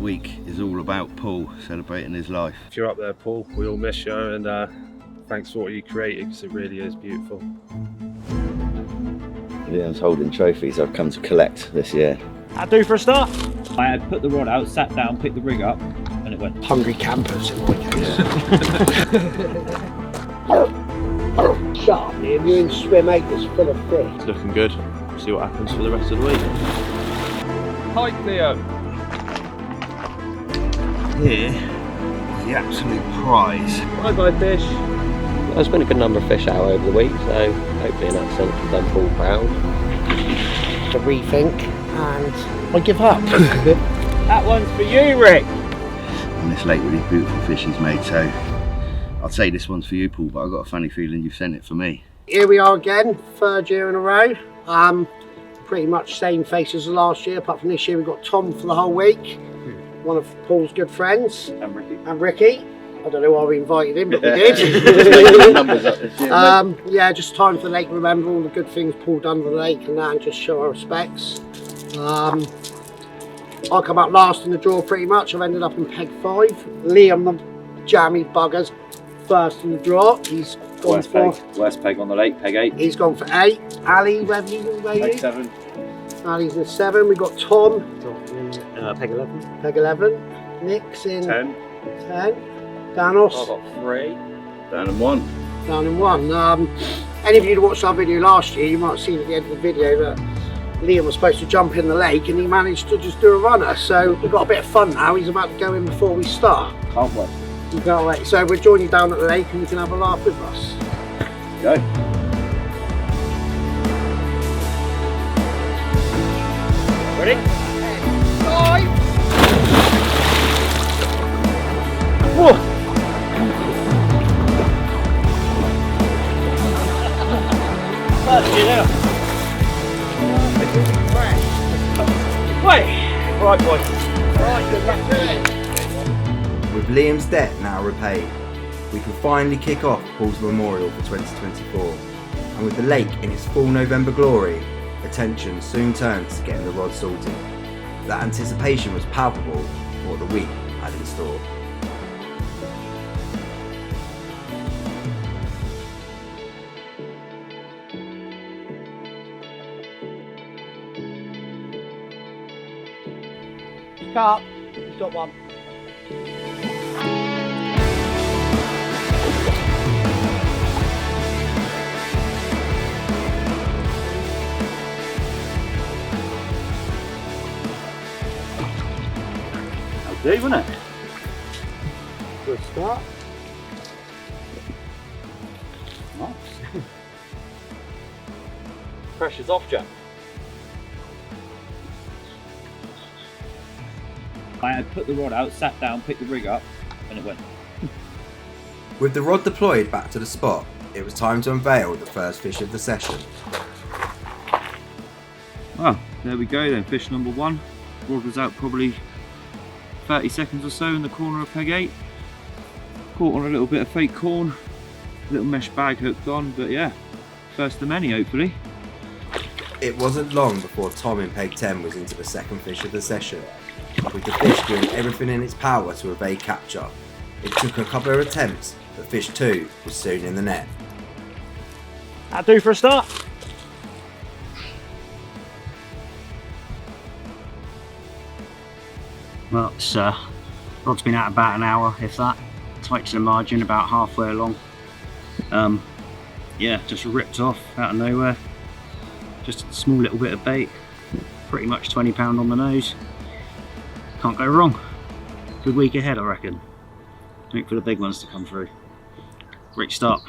week is all about Paul celebrating his life. If you're up there, Paul, we all miss you, and thanks for what you created, because it really is beautiful. Liam's holding trophies I've come to collect this year. That'd do for a start. I had put the rod out, sat down, picked the rig up, and it went. Hungry campers in my case. Shut up, Liam, you're in swim 8 that's full of fish. It's looking good. See what happens for the rest of the week. Hi, Leo. Here is the absolute prize. Bye-bye, fish. There's been a good number of fish out over the week, so hopefully in that sense we've done Paul proud. To rethink, and I give up. That one's for you, Rick. On this lake with these beautiful fish he's made, so I'd say this one's for you, Paul, but I've got a funny feeling you've sent it for me. Here we are again, 3rd year in a row. Pretty much same faces as last year, apart from this year we've got Tom for the whole week, one of Paul's good friends, and Ricky. I don't know why we invited him, but we did. Numbers up this year, yeah, just time for the lake. Remember all the good things Paul done for the lake and that, and just show our respects. I come out last in the draw pretty much. I've ended up in peg 5. Liam, the jammy buggers, first in the draw. He's gone Worst peg on the lake, peg 8. He's gone for 8. Ali, where have you been, baby? Peg 7. Ali's in 7. We've got Tom. Peg 11. Peg 11. Nick's in 10. 10. Danos. I've got 3. Down in 1. Down in 1. Any of you who watched our video last year, you might have seen at the end of the video that Liam was supposed to jump in the lake and he managed to just do a runner. So we've got a bit of fun now. He's about to go in before we start. Can't wait. You can't wait. So we'll join you down at the lake and you can have a laugh with us. Go. Ready? 5. Whoa! Wait! Right, boys. Right, good luck to it. With Liam's debt now repaid, we can finally kick off Paul's Memorial for 2024. And with the lake in its full November glory, attention soon turns to getting the rod sorted. That anticipation was palpable for what the week had in store. Carp, he's got one. That'll do, wouldn't it? Good start. Nice. Pressure's off, Jack. I had put the rod out, sat down, picked the rig up, and it went. With the rod deployed back to the spot, it was time to unveil the first fish of the session. Well, there we go then, fish number 1. Rod was out probably 30 seconds or so in the corner of peg 8. Caught on a little bit of fake corn, little mesh bag hooked on, but yeah, first of many hopefully. It wasn't long before Tom in peg 10 was into the second fish of the session, with the fish doing everything in its power to evade capture. It took a couple of attempts, but fish 2 was soon in the net. That'll do for a start. Well, it's rod's been out about an hour, if that. Tight to the margin, about halfway along. Yeah, just ripped off out of nowhere. Just a small little bit of bait. Pretty much 20 pound on the nose. Can't go wrong. Good week ahead, I reckon. Wait for the big ones to come through. Great start.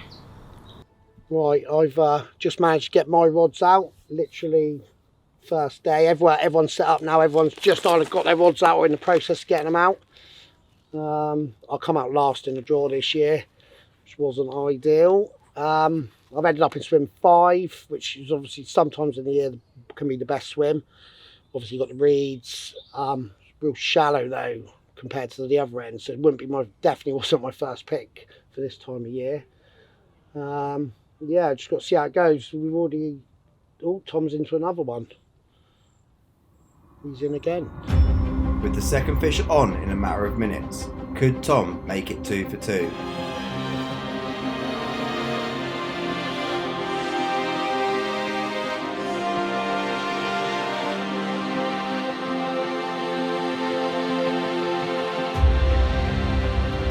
Right, I've just managed to get my rods out. Literally first day. Everyone's set up now. Everyone's just either got their rods out or in the process of getting them out. I'll come out last in the draw this year, which wasn't ideal. I've ended up in swim 5, which is obviously sometimes in the year can be the best swim. Obviously you've got the reeds, real shallow though compared to the other end, so it wouldn't be definitely wasn't my first pick for this time of year. Yeah, just got to see how it goes. We've already, Tom's into another one. He's in again. With the second fish on in a matter of minutes, could Tom make it 2 for 2?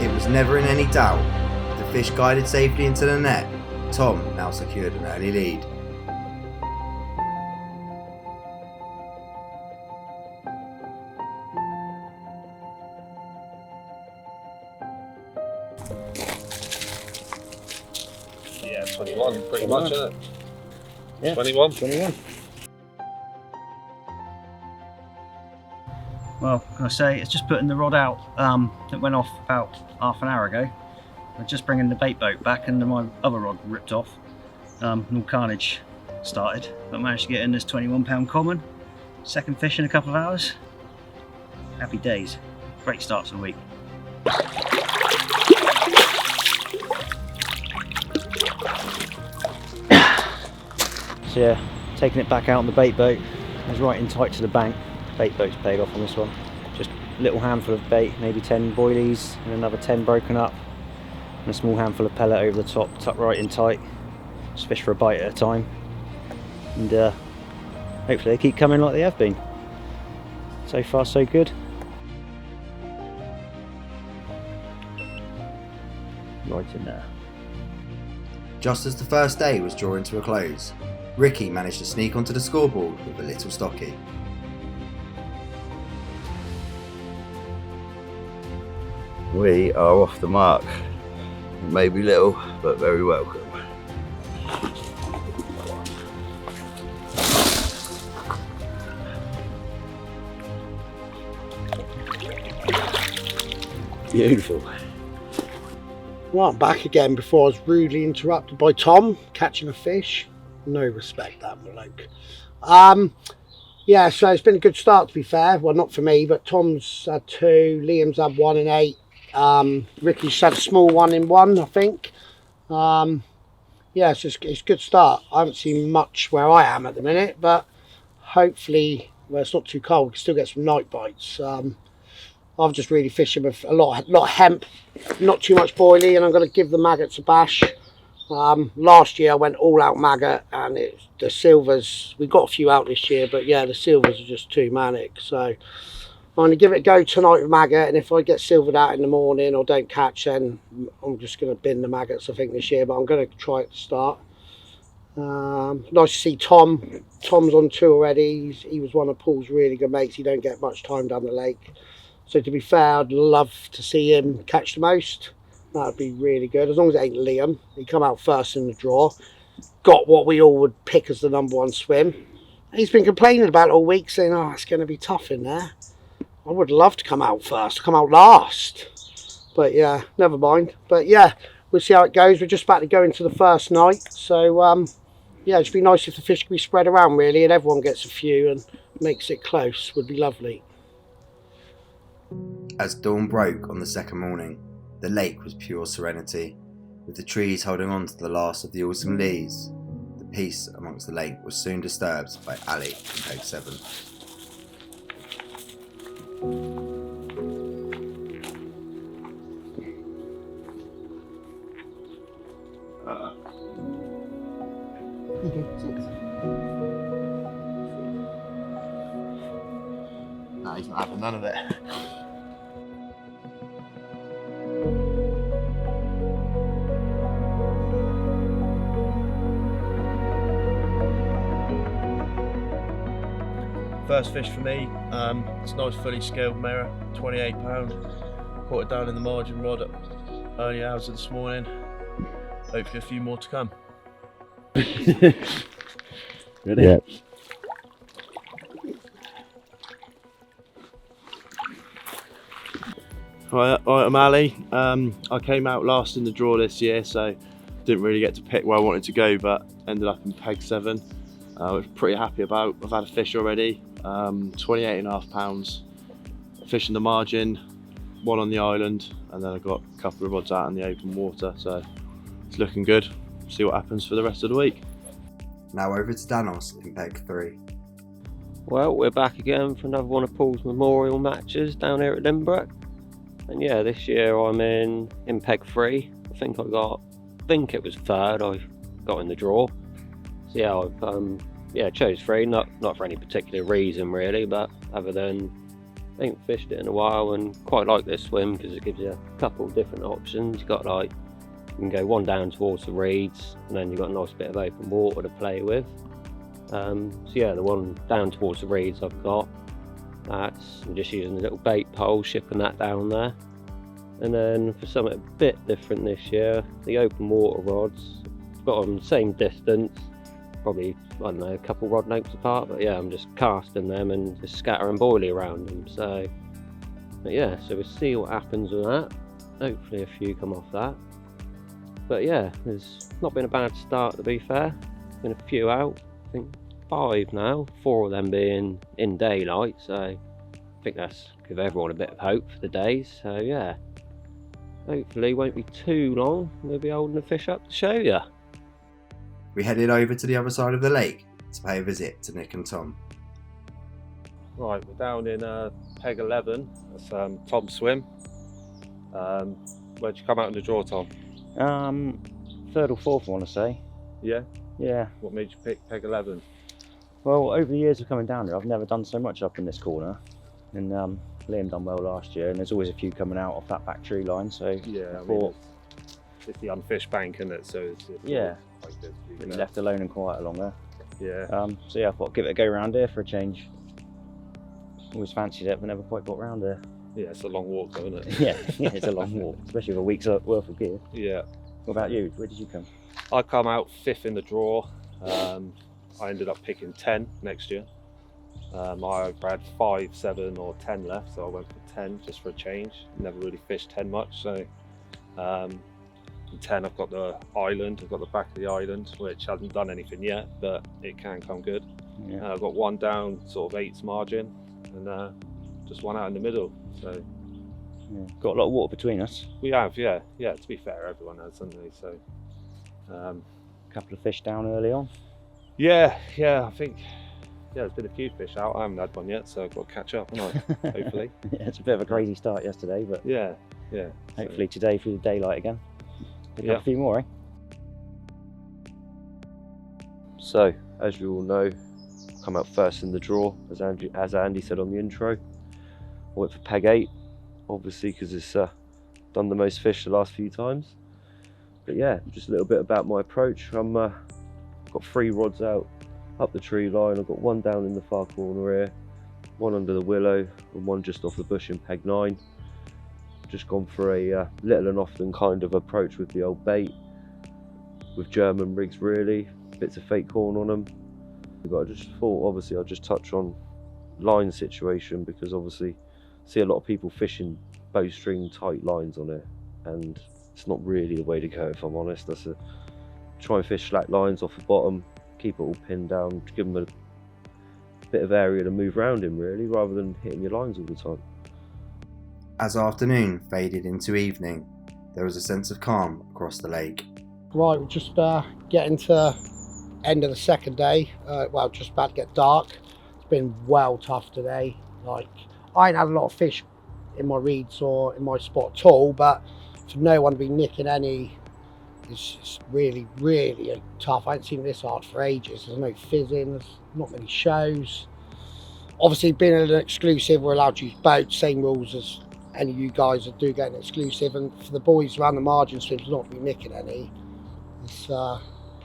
It was never in any doubt. The fish guided safely into the net. Tom now secured an early lead. Yeah, 21, pretty much, isn't it? Yeah, 21. 21. Well, can I say, it's just putting the rod out that went off about half an hour ago. I'm just bringing the bait boat back and my other rod ripped off. And all carnage started, but managed to get in this 21-pound common. Second fish in a couple of hours. Happy days. Great start to the week. So yeah, taking it back out on the bait boat. I was right in tight to the bank. Bait boat's paid off on this one. Just a little handful of bait, maybe 10 boilies and another 10 broken up. And a small handful of pellet over the top, tucked right in tight. Just fish for a bite at a time. And hopefully they keep coming like they have been. So far so good. Right in there. Just as the first day was drawing to a close, Ricky managed to sneak onto the scoreboard with a little stocky. We are off the mark. It may be little, but very welcome. Beautiful. Right, I'm back again before I was rudely interrupted by Tom catching a fish. No respect, that bloke. Yeah, so it's been a good start, to be fair. Well, not for me, but Tom's had 2, Liam's had 1 in 8. Ricky's had a small 1 in 1, I think. Yeah, it's a good start. I haven't seen much where I am at the minute, but hopefully, well, it's not too cold. We can still get some night bites. I'm just really fishing with a lot of hemp, not too much boilie, and I'm going to give the maggots a bash. Last year I went all out maggot, and the silvers, we got a few out this year, but yeah, the silvers are just too manic. So I'm going to give it a go tonight with maggot, and if I get silvered out in the morning or don't catch, then I'm just going to bin the maggots, I think, this year, but I'm going to try at the start. Nice to see Tom. Tom's on 2 already. He was one of Paul's really good mates. He don't get much time down the lake. So to be fair, I'd love to see him catch the most. That would be really good, as long as it ain't Liam. He come out first in the draw. Got what we all would pick as the #1 swim. He's been complaining about it all week, saying, oh, it's going to be tough in there. I would love to come out first, come out last. But yeah, never mind. But yeah, we'll see how it goes. We're just about to go into the first night. So yeah, it'd be nice if the fish could be spread around, really, and everyone gets a few and makes it close. Would be lovely. As dawn broke on the second morning, the lake was pure serenity, with the trees holding on to the last of the autumn leaves. The peace amongst the lake was soon disturbed by Ali from Peg 7. No, he's not having none of it. First fish for me, it's a nice fully scaled mirror, £28. Caught it down in the margin rod at early hours of this morning. Hopefully a few more to come. Ready? Yeah. Right, I'm Ali. I came out last in the draw this year, so didn't really get to pick where I wanted to go, but ended up in Peg 7. Which I'm pretty happy about. I've had a fish already, 28.5 pounds. Fish in the margin, 1 on the island, and then I got a couple of rods out in the open water, so it's looking good. See what happens for the rest of the week. Now over to Danos in Peg 3. Well, we're back again for another one of Paul's memorial matches down here at Brook. And yeah, this year I'm in peg 3. I think it was third I got in the draw. So yeah, I've chose 3, not for any particular reason really, but other than I haven't fished it in a while and quite like this swim because it gives you a couple of different options. You've got you can go one down towards the reeds and then you've got a nice bit of open water to play with. So yeah, the one down towards the reeds I've got, I'm just using a little bait pole, shipping that down there. And then for something a bit different this year, the open water rods, I've got them the same distance, probably, I don't know, a couple rod lengths apart, but yeah, I'm just casting them and just scattering boilie around them. So but yeah, so we'll see what happens with that. Hopefully a few come off that. But yeah, there's not been a bad start to be fair. Been a few out, I think 5 now, 4 of them being in daylight, so I think that's give everyone a bit of hope for the days. So yeah, hopefully it won't be too long, we'll be holding the fish up to show you. We headed over to the other side of the lake to pay a visit to Nick and Tom. Right, we're down in peg 11. That's Tom's swim. Where'd you come out in the draw, Tom? 3rd or 4th I want to say. Yeah? Yeah. What made you pick peg 11? Well, over the years of coming down here, I've never done so much up in this corner. And Liam done well last year, and there's always a few coming out off that back tree line. So Yeah, I thought, it's the unfished bank, isn't it? So it's yeah, quite good to be really fair. left alone and quiet along there. Yeah. So yeah, I thought I'd give it a go round here for a change. Always fancied it, but never quite got round here. Yeah, it's a long walk though, isn't it? Yeah, it's a long walk, especially with a week's worth of gear. Yeah. What about you? Where did you come? I come out 5th in the draw. I ended up picking 10 next year. I had 5, 7 or 10 left, so I went for 10 just for a change. Never really fished 10 much, so in 10 I've got the island, I've got the back of the island, which hasn't done anything yet, but it can come good. Yeah. I've got one down sort of 8's margin and just one out in the middle. So Yeah. Got a lot of water between us. we have, yeah, to be fair, everyone has, haven't they? So Couple of fish down early on. yeah, I think there's been a few fish out. I haven't had one yet, so I've got to catch up, haven't I? Hopefully. Yeah, it's a bit of a crazy start yesterday, but Yeah. hopefully today through the daylight again. Pick up a few more, eh? So, as you all know, come out first in the draw, as Andy said on the intro. I went for peg 8, obviously because it's done the most fish the last few times. But yeah, just a little bit about my approach. Got 3 rods out up the tree line. I've got one down in the far corner here, one under the willow, and one just off the bush in peg 9. Just gone for a little and often kind of approach with the old bait, with German rigs really, bits of fake corn on them. But I just thought, obviously, I'll just touch on line situation because obviously see a lot of people fishing bowstring tight lines on it, and it's not really the way to go if I'm honest. Try and fish slack lines off the bottom, keep it all pinned down, give them a bit of area to move around in really, rather than hitting your lines all the time. As afternoon faded into evening, there was a sense of calm across the lake. Right, we're just getting to end of the second day. Well, just about to get dark. It's been well tough today. Like, I ain't had a lot of fish in my reeds or in my spot at all, but for no one to be nicking any, it's really, really tough. I haven't seen this hard for ages. There's no fizzing, there's not many shows. Obviously, being an exclusive, we're allowed to use boats, same rules as any of you guys that do get an exclusive, and for the boys around the margin swims not to be nicking any, it's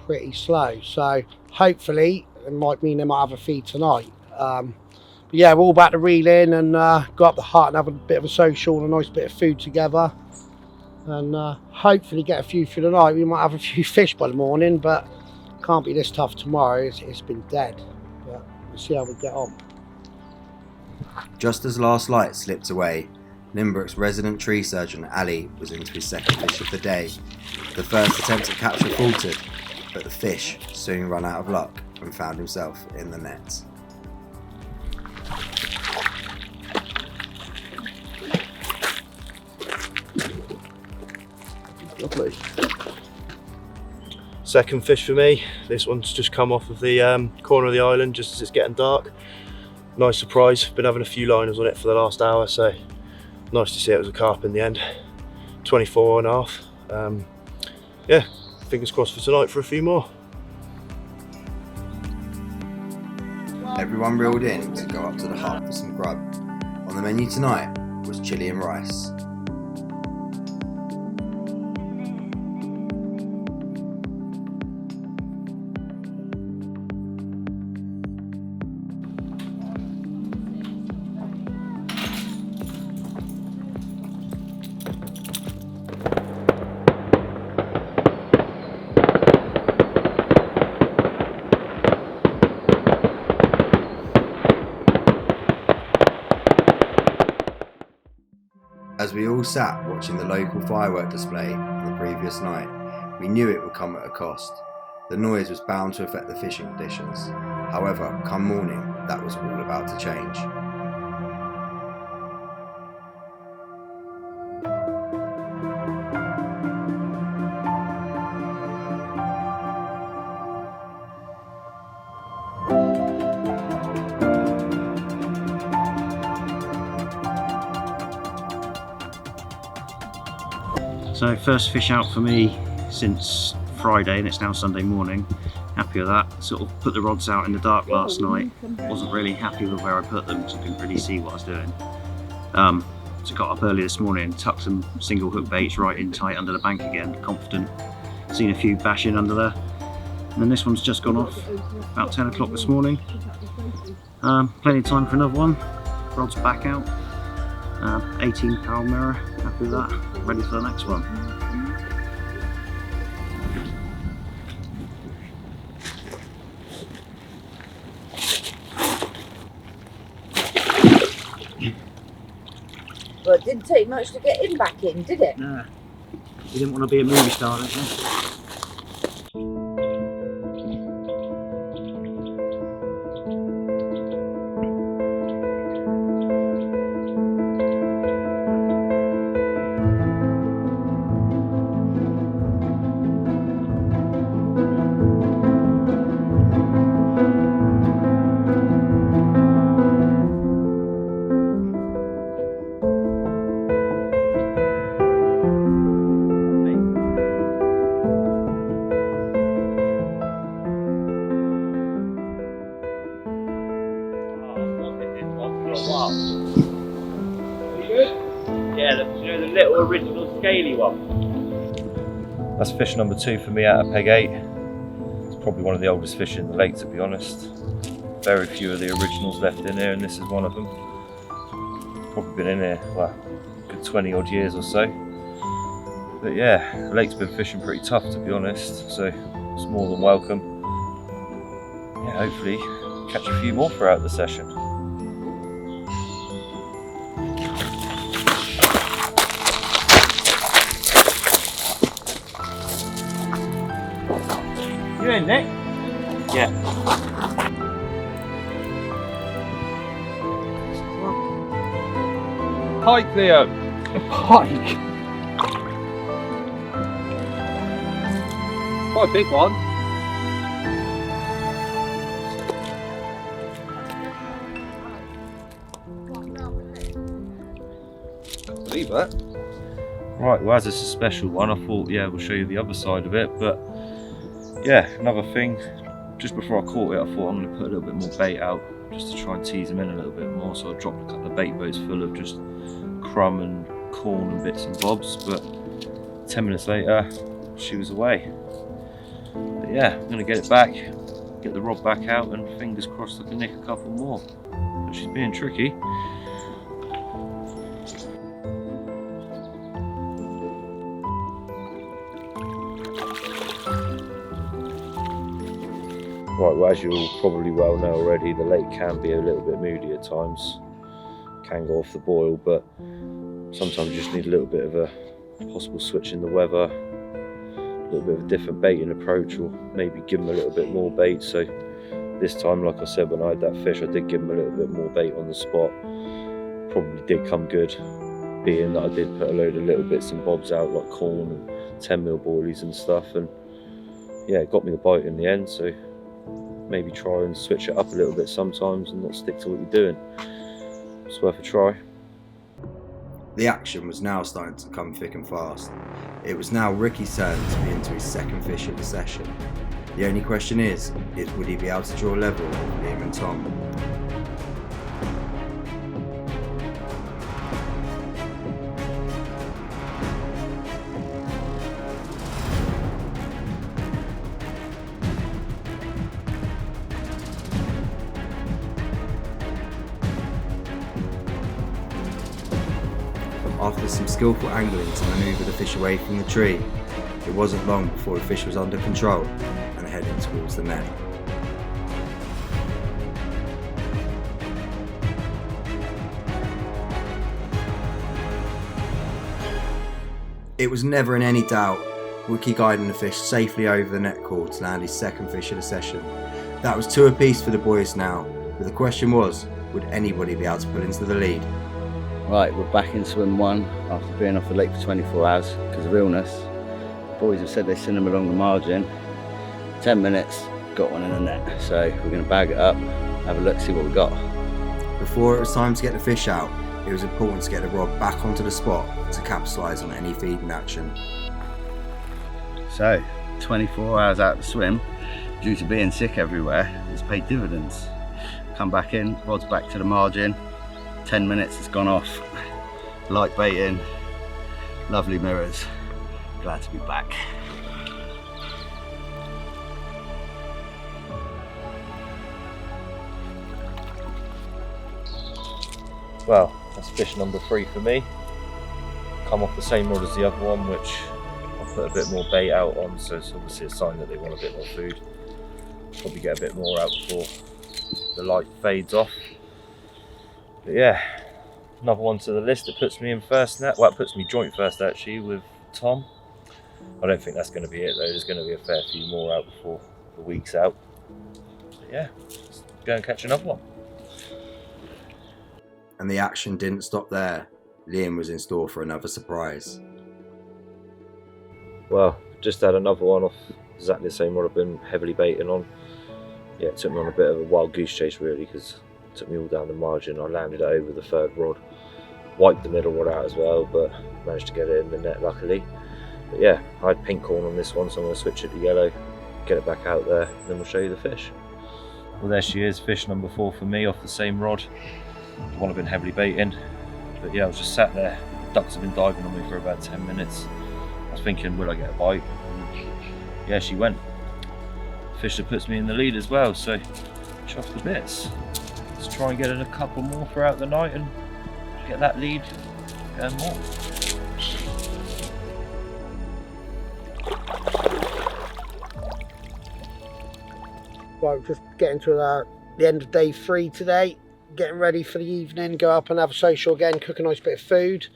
pretty slow. So hopefully it might mean they might have a feed tonight. But yeah, we're all about to reel in and go up the hut and have a bit of a social and a nice bit of food together, and hopefully get a few for the night. We might have a few fish by the morning, but can't be this tough tomorrow. It's been dead, but we'll see how we get on. Just as last light slipped away, Limbrook's resident tree surgeon Ali was into his second fish of the day. The first attempt at capture faltered, but the fish soon ran out of luck and found himself in the nets. Lovely. Second fish for me. This one's just come off of the corner of the island just as it's getting dark. nice surprise. Been having a few liners on it for the last hour, so nice to see it was a carp in the end. 24.5. Yeah, fingers crossed for tonight for a few more. Everyone reeled in to go up to the hut for some grub. On the menu tonight was chilli and rice. As we all sat watching the local firework display on the previous night, we knew it would come at a cost. The noise was bound to affect the fishing conditions. However, come morning, that was all about to change. So first fish out for me since Friday, and it's now Sunday morning. Happy with that. Sort of put the rods out in the dark last night. Wasn't really happy with where I put them because I couldn't really see what I was doing. So got up early this morning, tucked some single hook baits right in tight under the bank again, confident. Seen a few bash in under there. And then this one's just gone off about 10 o'clock this morning. Plenty of time for another one. Rod's back out. 18 pound mirror, happy with that. Ready for the next one. Well, it didn't take much to get him back in, did it? Nah, you didn't want to be a movie star, don't you? Original scaly one. That's fish number 2 for me out of peg 8. It's probably one of the oldest fish in the lake, to be honest. Very few of the originals left in here, and this is one of them. Probably been in here, well, a good 20 odd years or so. But yeah, the lake's been fishing pretty tough, to be honest, so it's more than welcome. Yeah, hopefully catch a few more throughout the session. You in, Nick? Yeah. Pike, Leo. Pike. Quite a big one. Believe that. Right, well, as it's a special one, I thought, yeah, we'll show you the other side of it, but yeah, another thing, just before I caught it, I thought I'm going to put a little bit more bait out just to try and tease them in a little bit more. So I dropped a couple of bait boats full of just crumb and corn and bits and bobs, but 10 minutes later she was away. But yeah, I'm going to get it back, get the rod back out, and fingers crossed I can nick a couple more. But she's being tricky. Right, well, as you'll probably well know already, the lake can be a little bit moody at times, can go off the boil, but sometimes you just need a little bit of a possible switch in the weather, a little bit of a different baiting approach, or maybe give them a little bit more bait. So this time, like I said, when I had that fish, I did give them a little bit more bait on the spot. Probably did come good, being that I did put a load of little bits and bobs out, like corn and 10mm boilies and stuff, and yeah, it got me the bite in the end. So maybe try and switch it up a little bit sometimes and not stick to what you're doing. It's worth a try. The action was now starting to come thick and fast. It was now Ricky's turn to be into his second fish of the session. The only question is would he be able to draw level with Liam and Tom? After some skillful angling to manoeuvre the fish away from the tree, it wasn't long before the fish was under control and heading towards the net. It was never in any doubt, Ricky guiding the fish safely over the net cord to land his second fish of the session. That was 2 apiece for the boys now, but the question was, would anybody be able to pull into the lead? Right, we're back in swim 1 after being off the lake for 24 hours because of illness. The boys have said they've seen them along the margin. 10 minutes, got one in the net. So we're going to bag it up, have a look, see what we got. Before it was time to get the fish out, it was important to get the rod back onto the spot to capitalise on any feeding action. So, 24 hours out of the swim, due to being sick everywhere, it's paid dividends. Come back in, rod's back to the margin. 10 minutes, it's gone off. Light baiting, lovely mirrors. Glad to be back. Well, that's fish number 3 for me. Come off the same rod as the other one, which I'll put a bit more bait out on, so it's obviously a sign that they want a bit more food. Probably get a bit more out before the light fades off. But yeah, another one to the list that puts me in first net. Well, it puts me joint first actually with Tom. I don't think that's going to be it though. There's going to be a fair few more out before the week's out. But yeah, let's go and catch another one. And the action didn't stop there. Liam was in store for another surprise. Well, just had another one off exactly the same rod I've been heavily baiting on. Yeah, it took me on a bit of a wild goose chase really, because it took me all down the margin. I landed it over the 3rd rod, wiped the middle rod out as well, but managed to get it in the net luckily. But yeah, I had pink corn on this one, so I'm going to switch it to yellow, get it back out there, and then we'll show you the fish. Well, there she is, fish number 4 for me off the same rod, the one I've been heavily baiting. But yeah, I was just sat there, ducks have been diving on me for about 10 minutes. I was thinking, will I get a bite? And yeah, she went. Fish that puts me in the lead as well, so chuffed to bits. Let's try and get in a couple more throughout the night and get that lead going more. Right, just getting to the end of day 3 today. Getting ready for the evening, go up and have a social again, cook a nice bit of food.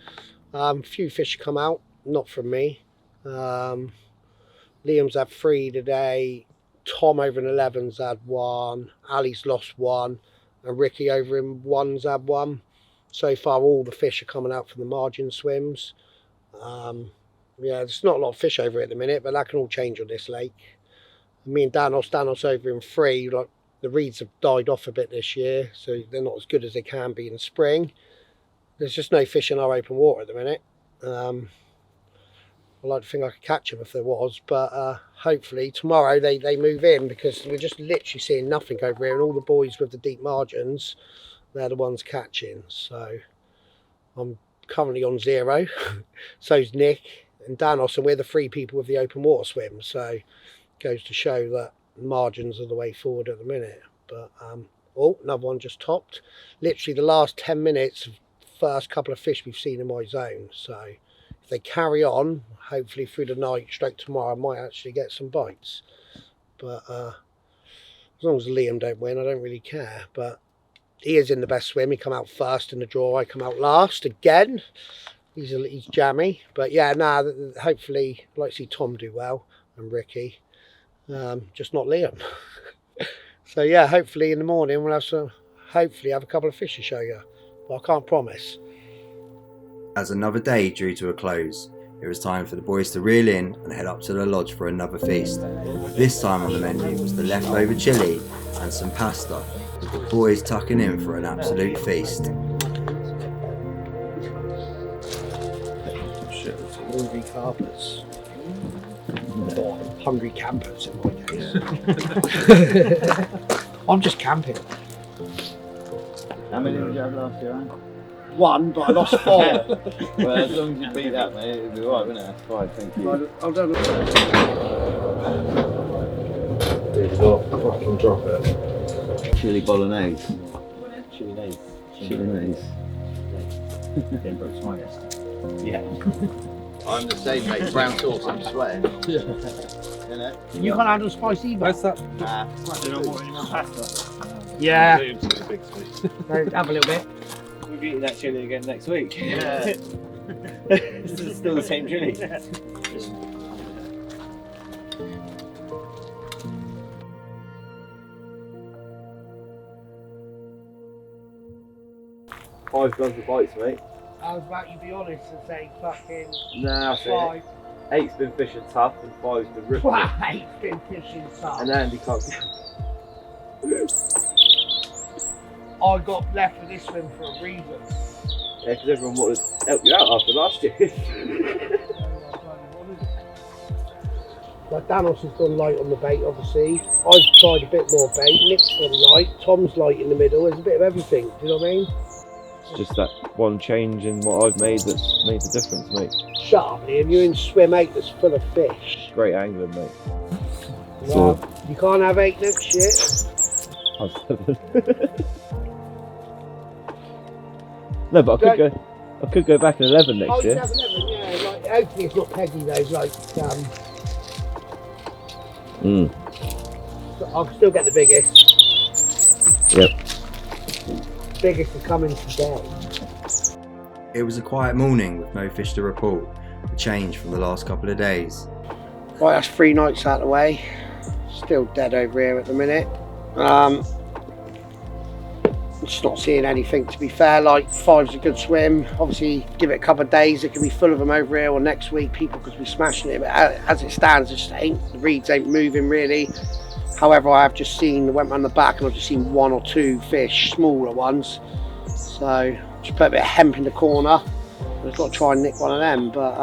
A few fish come out, not from me. Liam's had 3 today. Tom over in 11's had 1. Ali's lost 1. And Ricky over in 1's had 1. So far, all the fish are coming out from the margin swims. Yeah, there's not a lot of fish over at the minute, but that can all change on this lake. Me and Danos over in 3, like the reeds have died off a bit this year, so they're not as good as they can be in spring. There's just no fish in our open water at the minute. I like to think I could catch them if there was, but hopefully tomorrow they move in, because we're just literally seeing nothing over here, and all the boys with the deep margins, they're the ones catching. So I'm currently on 0. So's Nick and Danos, and we're the 3 people with the open water swim. So it goes to show that margins are the way forward at the minute. But oh, another one just topped. Literally the last 10 minutes of the first couple of fish we've seen in my zone. So if they carry on, hopefully through the night, straight tomorrow, I might actually get some bites. But as long as Liam don't win, I don't really care. But he is in the best swim. He come out first in the draw. I come out last again. He's jammy. But yeah, hopefully I'd like to see Tom do well and Ricky. Just not Liam. So yeah, hopefully in the morning we'll hopefully have a couple of fish to show you. But I can't promise. As another day drew to a close, it was time for the boys to reel in and head up to the lodge for another feast. This time on the menu was the leftover chilli and some pasta, with the boys tucking in for an absolute feast. Movie carpets. Or hungry campers in my case. I'm just camping. How many did you have last year, Anne? 1, but I lost 4. Well, as long as you beat that, mate, it'll be alright, won't it? That's fine, thank you. I'll do It's not fucking drop it. Chili bolognese. Chili nays. Chili Then Brook's my guess. Yeah. I'm the same, mate. Brown sauce, I'm sweating. You know? You can't handle spice either. Where's that? Nah. Do you not want any more pasta? Yeah. Moves is a big sweet. Have a little bit. We'll be eating that chili again next week. Yeah. This is still the same chili. Five guns of bites, mate. I was about to be honest and say fucking Nah, that's it. 5. 8's been fishing tough and 5's been ripping. Wow, 8's been fishing tough. And Andy can't. I got left with this swim for a reason. Yeah, because everyone wanted to help you out after last year. Like Danos has gone light on the bait, obviously. I've tried a bit more bait. Nick's gone light. Tom's light in the middle. There's a bit of everything. Do you know what I mean? It's just that one change in what I've made that's made the difference, mate. Shut up, Liam. You're in swim 8 that's full of fish. Great angling, mate. Well, you can't have 8 next year. I'm 7. No, but I could go back in 11 next Oh, you year. have 11, yeah. Like, hopefully it's not Peggy though. Like, I'll still get the biggest. Yep. Biggest is coming today. It was a quiet morning with no fish to report, a change from the last couple of days. Right, that's 3 nights out of the way. Still dead over here at the minute. Just not seeing anything, to be fair. Like, 5's a good swim. Obviously, give it a couple of days, it can be full of them over here, or next week people could be smashing it. But as it stands, it just ain't, the reeds ain't moving really. However, I have just seen, went round the back and I've just seen 1 or 2 fish, smaller ones. So just put a bit of hemp in the corner. I've got to try and nick one of them, but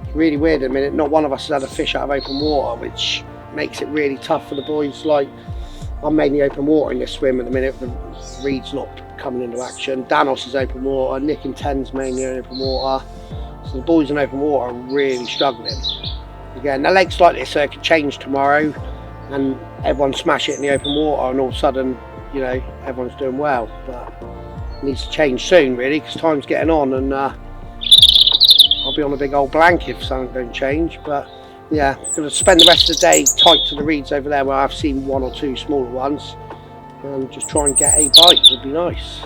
it's really weird at the minute. Not one of us has had a fish out of open water, which makes it really tough for the boys. Like, I'm mainly open water in this swim at the minute. The reed's not coming into action. Danos is open water. Nick and Ten's mainly open water. So the boys in open water are really struggling. Again, the lake's like this, so it could change tomorrow, and everyone smash it in the open water, and all of a sudden, you know, everyone's doing well. But it needs to change soon, really, because time's getting on, and I'll be on a big old blank if something don't change. But yeah, going to spend the rest of the day tight to the reeds over there where I've seen 1 or 2 smaller ones, and just try and get a bite would be nice.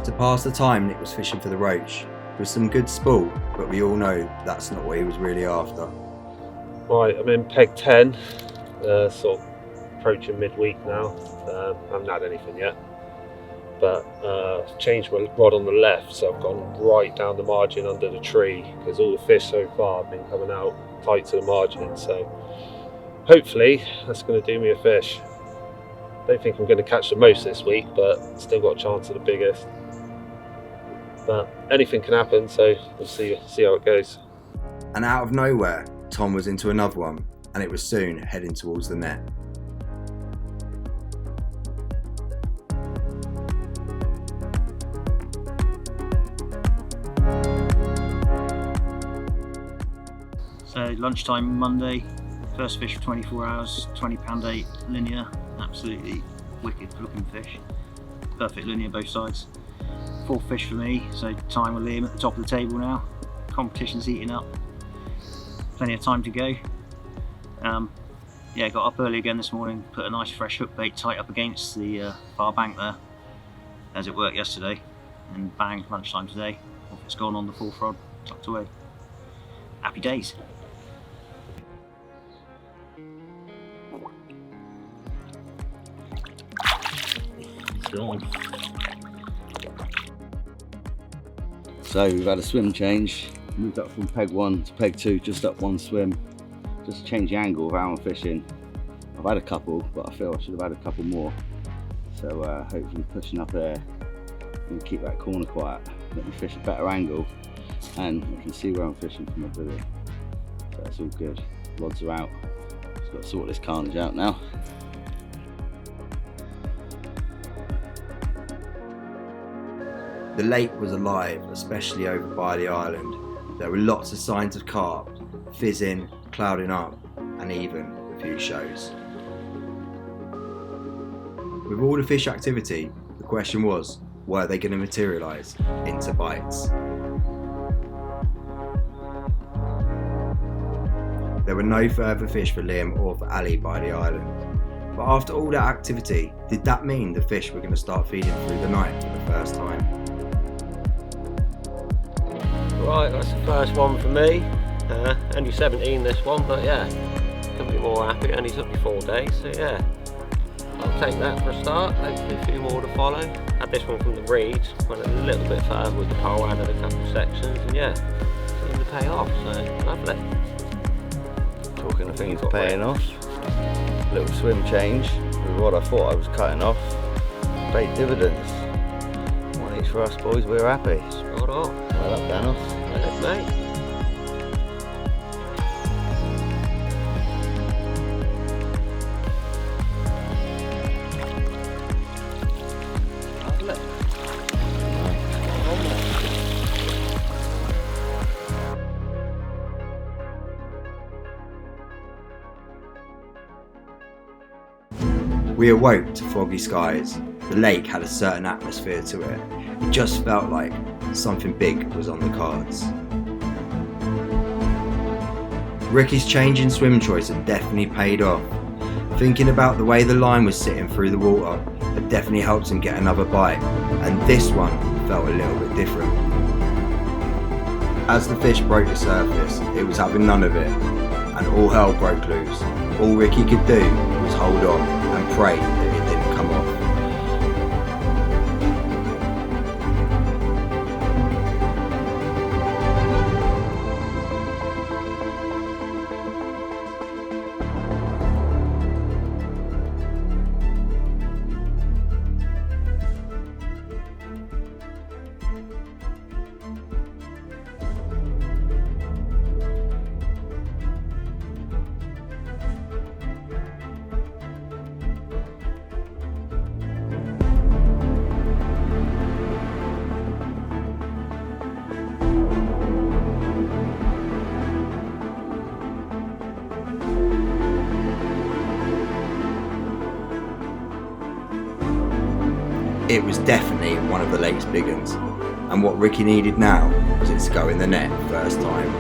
To pass the time, Nick was fishing for the roach. It was some good sport, but we all know that's not what he was really after. Right, I'm in peg 10, sort of approaching midweek now. I haven't had anything yet, but changed my rod on the left, so I've gone right down the margin under the tree, because all the fish so far have been coming out tight to the margin, so hopefully that's going to do me a fish. Don't think I'm going to catch the most this week, but still got a chance of the biggest. But anything can happen, so we'll see how it goes. And out of nowhere, Tom was into another one, and it was soon heading towards the net. So lunchtime Monday, first fish for 24 hours, 20 pound 8 linear, absolutely wicked looking fish. Perfect linear both sides. 4th fish for me, so time with Liam at the top of the table now. Competition's heating up, plenty of time to go. Yeah, got up early again this morning, put a nice fresh hook bait tight up against the far bank there, as it worked yesterday, and bang, lunchtime today, off it's gone on the 4th rod, tucked away. Happy days. So we've had a swim change, moved up from peg 1 to peg 2, just up 1 swim, just change the angle of how I'm fishing. I've had a couple, but I feel I should have had a couple more. So hopefully pushing up there, going to keep that corner quiet, let me fish a better angle, and I can see where I'm fishing from my buoy. So that's all good. Rods are out. Just got to sort this carnage out now. The lake was alive, especially over by the island. There were lots of signs of carp, fizzing, clouding up, and even a few shows. With all the fish activity, the question was, were they going to materialise into bites? There were no further fish for Liam or for Ali by the island. But after all that activity, did that mean the fish were going to start feeding through the night for the first time? Right, that's the first one for me. Only 17 this one, but yeah, couldn't be more happy. It only took me 4 days, so yeah. I'll take that for a start, hopefully a few more to follow. Had this one from the reeds, went a little bit further with the pole, added a couple of sections, and yeah, seemed to pay off, so lovely. Talking of things paying off, little swim change with what I thought I was cutting off, paid dividends. One each for us boys, we're happy. Spot on. Well up, Danos. Well, mate. We awoke to foggy skies. The lake had a certain atmosphere to it. It just felt like something big was on the cards. Ricky's change in swim choice had definitely paid off. Thinking about the way the line was sitting through the water had definitely helped him get another bite, and this one felt a little bit different. As the fish broke the surface, it was having none of it, and all hell broke loose. All Ricky could do was hold on and pray that it didn't come off. It was definitely one of the lake's big uns, and what Ricky needed now was it to go in the net first time.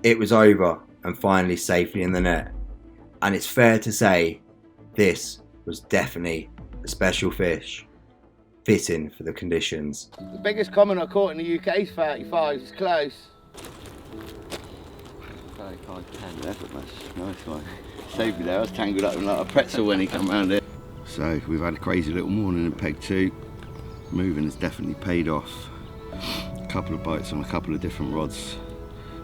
It was over and finally safely in the net, and it's fair to say this was definitely a special fish, fitting for the conditions. The biggest common I caught in the UK is 35, it's close. 35.10, nice one. Saved me there, I was tangled up in like a pretzel when he come round here. So we've had a crazy little morning in Peg 2. Moving has definitely paid off. A couple of bites on a couple of different rods.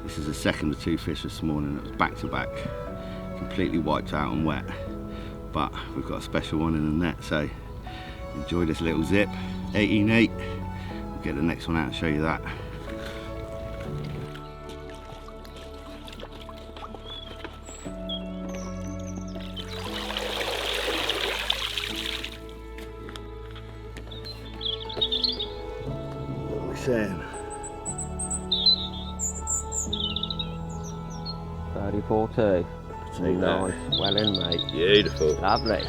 This is the second of 2 fish this morning that was back to back. Completely wiped out and wet, but we've got a special one in the net, so enjoy this little zip. 18.8. We'll get the next one out and show you that. What are we saying? 34.2. Nice, well in, mate. Beautiful. Lovely.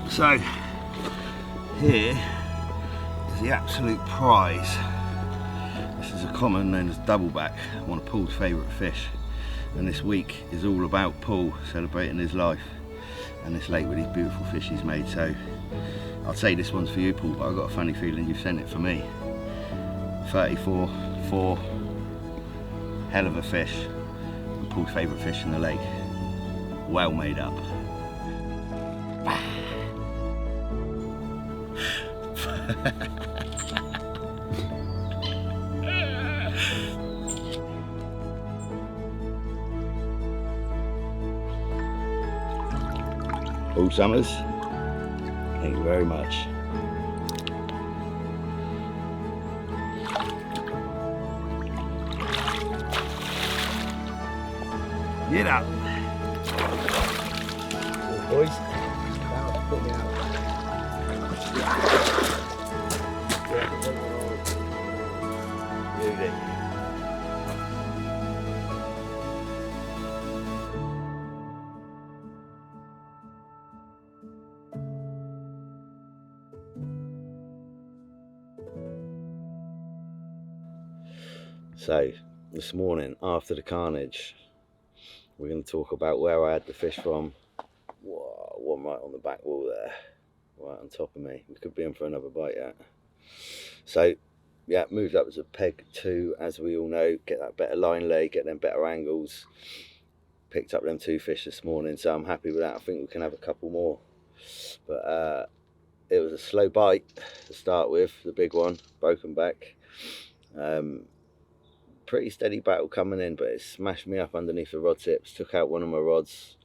So, here is the absolute prize. This is a common known as doubleback, one of Paul's favourite fish. And this week is all about Paul celebrating his life and this lake with these beautiful fish he's made. So, I'd say this one's for you, Paul, but I've got a funny feeling you've sent it for me. 34, 4, hell of a fish, and Paul's favourite fish in the lake. Well made up. Paul Summers, thank you very much. Get up. Boys. Put me out. Beauty. So, this morning after the carnage, we're going to talk about where I had the fish from. Whoa, one right on the back wall there, right on top of me. We could be in for another bite yet. So, yeah, moved up to peg 2, as we all know, get that better line lay, get them better angles. Picked up them 2 fish this morning, so I'm happy with that. I think we can have a couple more. But it was a slow bite to start with, the big one, broken back. Pretty steady battle coming in, but it smashed me up underneath the rod tips, took out one of my rods,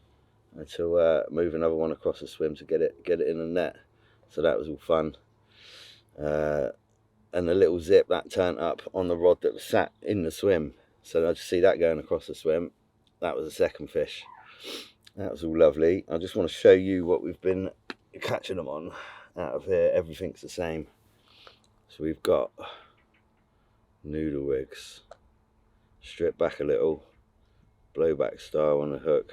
and to move another one across the swim to get it in the net. So that was all fun. And the little zip that turned up on the rod that was sat in the swim, so I just see that going across the swim. That was the second fish. That was all lovely. I just want to show you what we've been catching them on out of here. Everything's the same. So we've got noodle wigs, strip back a little, blowback style on the hook.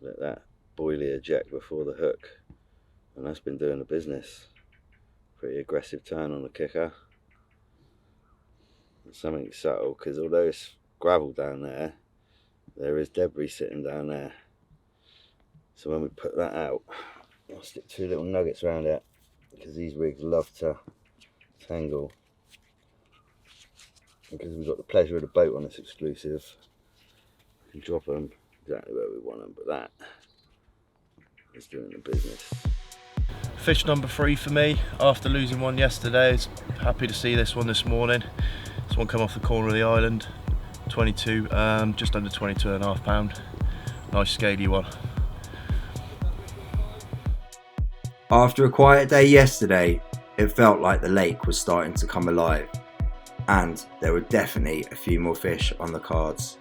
Let that boilie eject before the hook, and that's been doing the business. Pretty aggressive turn on the kicker. And something subtle, because although it's gravel down there, there is debris sitting down there. So when we put that out, I'll stick 2 little nuggets around it, because these rigs love to tangle. Because we've got the pleasure of the boat on this exclusive, we can drop them exactly where we want them, but that is doing the business. Fish number 3 for me after losing one yesterday. It's happy to see this one this morning. This one come off the corner of the island, 22, just under 22.5 pound. Nice scaly one. After a quiet day yesterday, it felt like the lake was starting to come alive, and there were definitely a few more fish on the cards.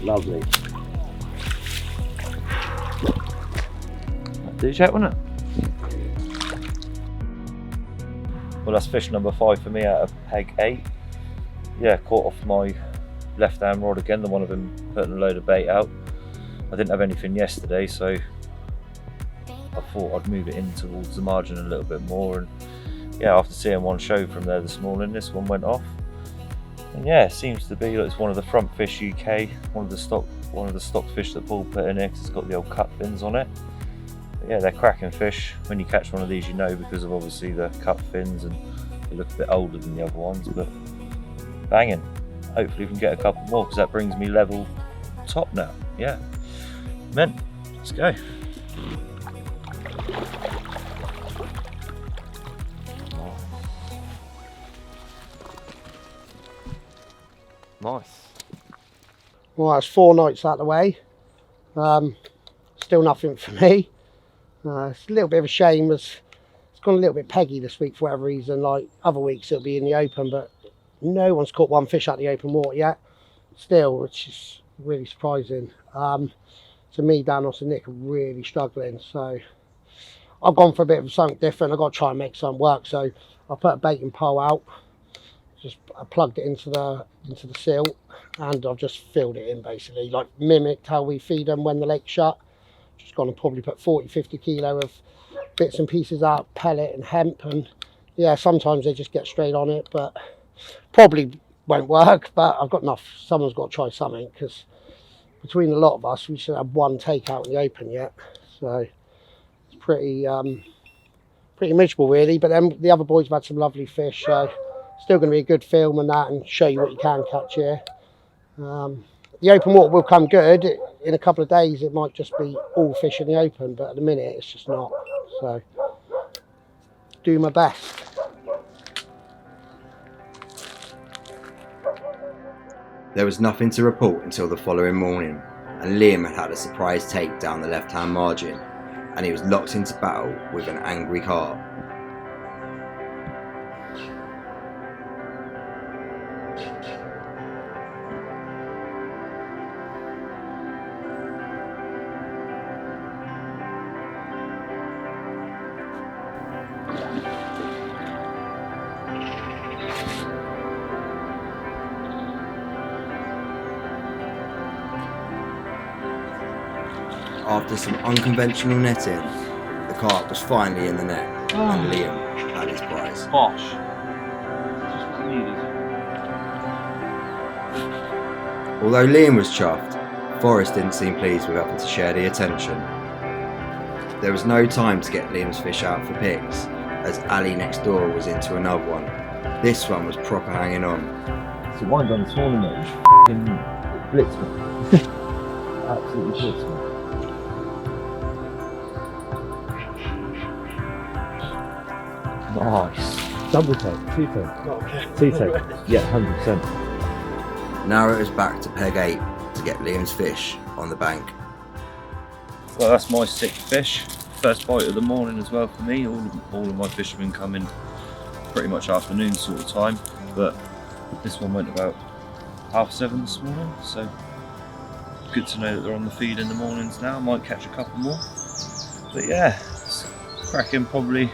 Lovely. Do check, wasn't it? Well, that's fish number 5 for me out of peg 8. Yeah, caught off my left hand rod again, the one of them putting a load of bait out. I didn't have anything yesterday, so I thought I'd move it in towards the margin a little bit more, and yeah, after seeing one show from there this morning, this one went off. And yeah, it seems to be like it's one of the Front Fish UK, one of the stock fish that Paul put in here, 'cause it's got the old cut fins on it. But yeah, they're cracking fish. When you catch one of these, you know, because of obviously the cut fins, and they look a bit older than the other ones, but banging. Hopefully we can get a couple more, because that brings me level top now. Yeah, men, let's go. Nice. Well, that's 4 nights out of the way. Still nothing for me. It's a little bit of a shame, as it's gone a little bit peggy this week for whatever reason. Like other weeks it'll be in the open, but no one's caught one fish out the open water yet. Still, which is really surprising. So me, Danos and Nick are really struggling. So I've gone for a bit of something different. I've got to try and make something work. So I put a baiting pole out. Just I plugged it into the silt, and I've just filled it in basically, like mimicked how we feed them when the lake's shut. Just gonna probably put 40-50 kilo of bits and pieces out, pellet and hemp, and yeah, sometimes they just get straight on it, but probably won't work. But I've got enough. Someone's got to try something, because between a lot of us, we should have one takeout in the open yet. So it's pretty miserable really. But then the other boys have had some lovely fish, so still going to be a good film and that, and show you what you can catch here. The open water will come good. In a couple of days it might just be all fish in the open, but at the minute it's just not. So do my best. There was nothing to report until the following morning, and Liam had a surprise take down the left-hand margin, and he was locked into battle with an angry carp. After some unconventional netting, the carp was finally in the net, and Liam had his prize. Bosh. Just what I needed. Although Liam was chuffed, Forrest didn't seem pleased with having to share the attention. There was no time to get Liam's fish out for pigs, as Ali next door was into another one. This one was proper hanging on. So one done this morning, mate, f***ing blitzed me. Absolutely blitzed me. Nice. Double take, two take. Two take. Yeah, 100%. Now it was back to peg 8 to get Liam's fish on the bank. Well, that's my 6th fish. First bite of the morning as well for me. All of my fish have been coming pretty much afternoon sort of time, but this one went about 7:30 this morning, so good to know that they're on the feed in the mornings now. I might catch a couple more, but yeah, it's cracking probably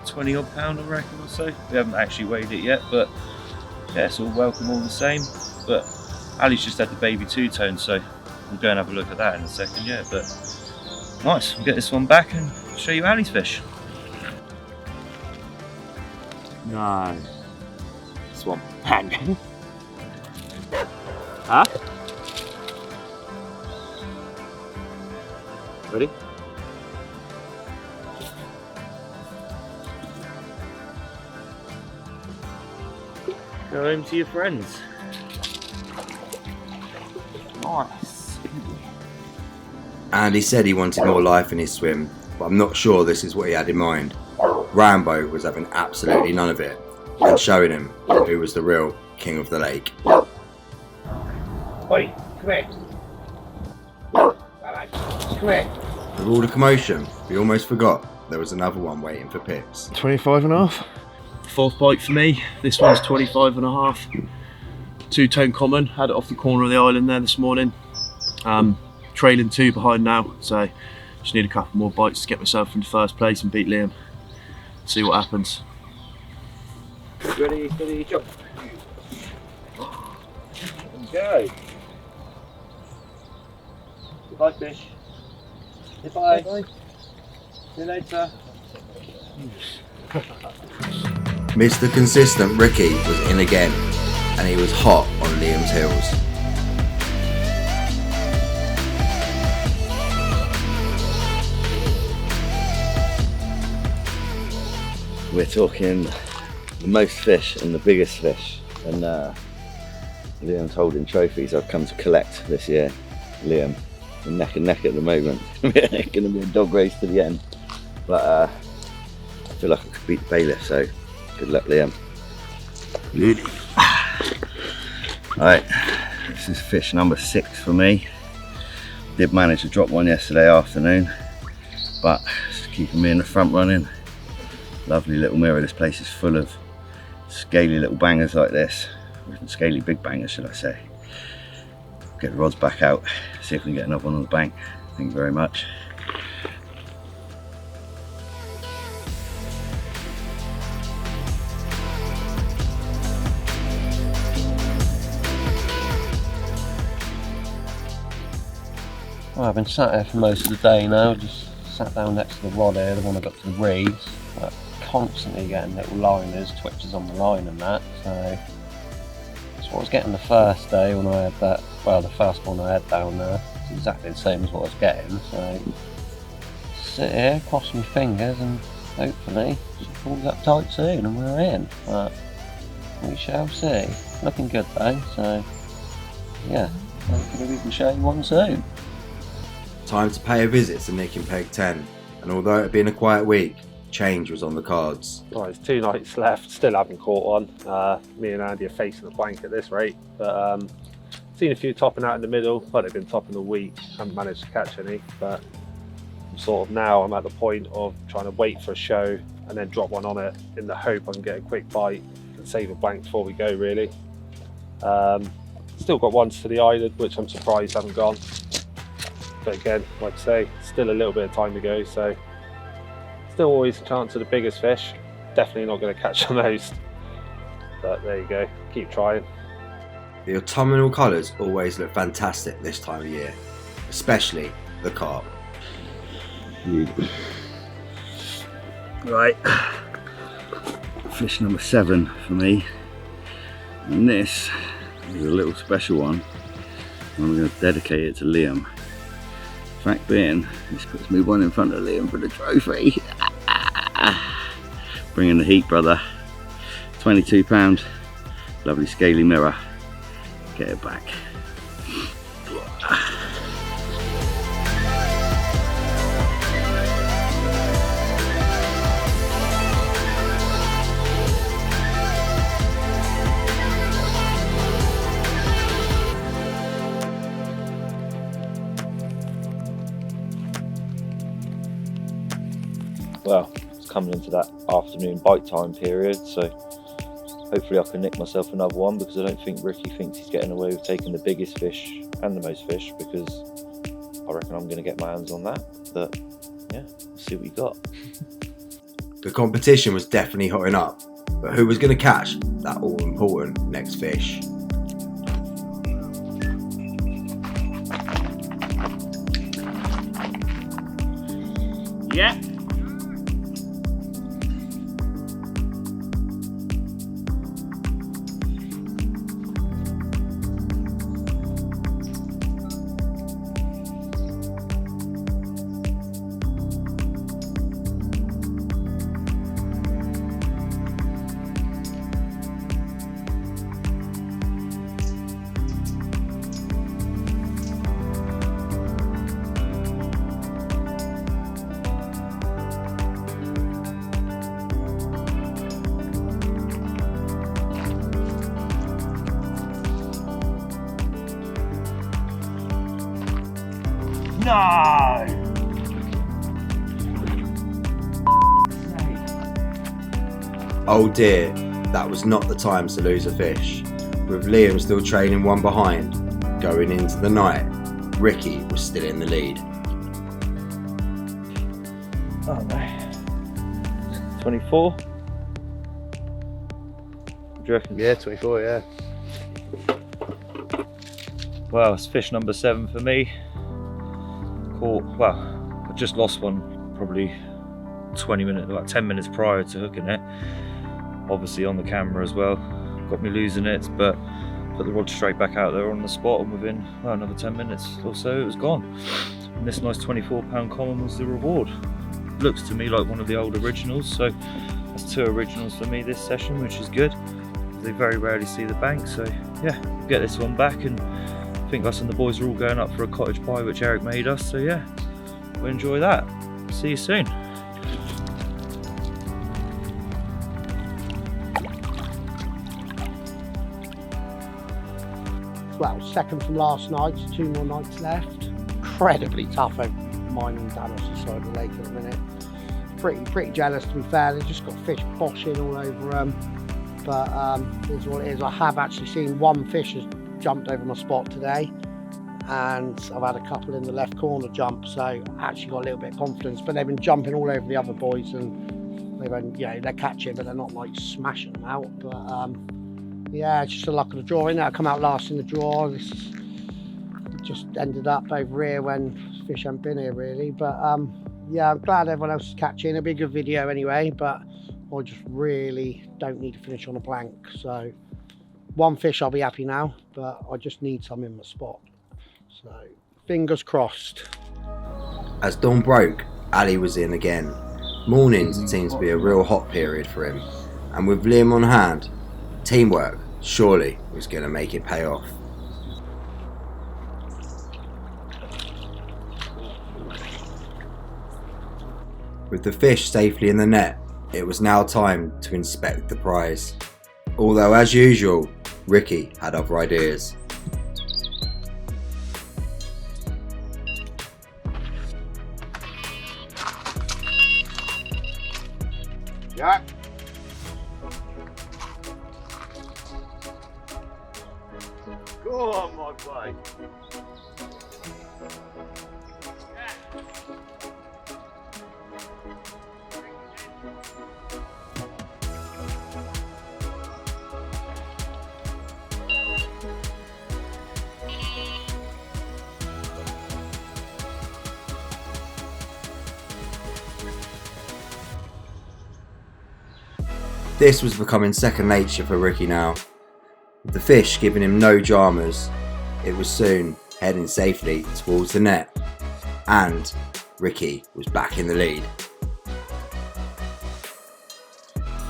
20 odd pound I reckon or so. We haven't actually weighed it yet, but yeah, it's all welcome all the same. But Ali's just had the baby two-tone, so we'll go and have a look at that in a second. Yeah, but nice, we'll get this one back and show you Ali's fish. No. Swamp pan. Huh? Ready? Go home to your friends. Nice. Andy said he wanted more life in his swim, but I'm not sure this is what he had in mind. Rambo was having absolutely none of it, and showing him who was the real king of the lake. Oi, come here. Come here. With all the commotion, we almost forgot there was another one waiting for pips. 25.5. Fourth bite for me. This one's 25.5. Two-tone common. Had it off the corner of the island there this morning. Trailing 2 behind now, so just need a couple more bites to get myself into first place and beat Liam. See what happens. Ready, steady, jump. Go. Goodbye, fish. Goodbye. Bye. See you later. Mr. Consistent Ricky was in again, and he was hot on Liam's heels. We're talking the most fish and the biggest fish, and Liam's holding trophies I've come to collect this year. Liam, we're neck and neck at the moment. It's going to be a dog race to the end, but I feel like I could beat the bailiff, so good luck, Liam. Really? Alright, this is fish number 6 for me. Did manage to drop one yesterday afternoon, but it's keeping me in the front running. Lovely little mirror. This place is full of scaly little bangers like this, scaly big bangers should I say. Get the rods back out, see if we can get another one on the bank. Thank you very much. Well, I've been sat here for most of the day now, just sat down next to the rod here, the one I got to the reeds, but constantly getting little liners, twitches on the line and that, so that's what I was getting the first day when I had that, well, the first one I had down there. It's exactly the same as what I was getting, so sit here, cross my fingers and hopefully she pulls up tight soon and we're in, but we shall see. Looking good though, so yeah, hopefully we can show you one soon. Time to pay a visit to Nick in Peg 10, and although it had been a quiet week, change was on the cards. Right, there's 2 nights left, still haven't caught one. Me and Andy are facing the blank at this rate, but seen a few topping out in the middle, but they've been topping the week, haven't managed to catch any, but sort of now I'm at the point of trying to wait for a show and then drop one on it in the hope I can get a quick bite and save a blank before we go really. Still got ones to the island which I'm surprised haven't gone, but again, like I say, still a little bit of time to go, so still always a chance of the biggest fish. Definitely not going to catch the most, but there you go, keep trying. The autumnal colours always look fantastic this time of year, especially the carp. Right, fish number 7 for me, and this is a little special one. I'm going to dedicate it to Liam. Fact being, this puts me one in front of Liam for the trophy. Bringing the heat, brother. 22 pound, lovely scaly mirror. Get it back. Well, it's coming into that afternoon bite time period, so hopefully I can nick myself another one, because I don't think Ricky thinks he's getting away with taking the biggest fish and the most fish, because I reckon I'm going to get my hands on that. But yeah, we'll see what we got. The competition was definitely hotting up, but who was going to catch that all important next fish? Yeah. No! Oh dear, that was not the time to lose a fish. With Liam still trailing one behind, going into the night, Ricky was still in the lead. Oh no. 24? What do you reckon? Yeah, 24, yeah. Well, it's fish number 7 for me. Caught, well, I just lost one probably 20 minutes, about 10 minutes prior to hooking it. Obviously on the camera as well. Got me losing it, but put the rod straight back out there on the spot, and within another 10 minutes or so it was gone. And this nice 24-pound common was the reward. Looks to me like one of the old originals, so that's 2 originals for me this session, which is good. They very rarely see the bank, so yeah, get this one back, and I think us and the boys are all going up for a cottage pie which Eric made us, so yeah, we'll enjoy that. See you soon. Well, second from last night, 2 more nights left. Incredibly tough over mine and Danos' side of the lake at the minute. Pretty jealous, to be fair. They've just got fish boshing all over them. But here's what it is. I have actually seen one fish has jumped over my spot today, and I've had a couple in the left corner jump, so I actually got a little bit of confidence. But they've been jumping all over the other boys, and they've been, they're catching, but they're not like smashing them out. But yeah, it's just the luck of the draw, innit? I come out last in the draw. This just ended up over here when fish haven't been here really, but yeah, I'm glad everyone else is catching. It'll be a good video anyway, but I just really don't need to finish on a blank. So one fish I'll be happy now, but I just need some in my spot. So fingers crossed. As dawn broke, Ali was in again. Mornings seemed to be a real hot period for him, and with Liam on hand, teamwork surely was going to make it pay off. With the fish safely in the net, it was now time to inspect the prize. Although as usual, Ricky had other ideas. Yeah. Go on, my boy. This was becoming second nature for Ricky now. With the fish giving him no dramas, it was soon heading safely towards the net, and Ricky was back in the lead.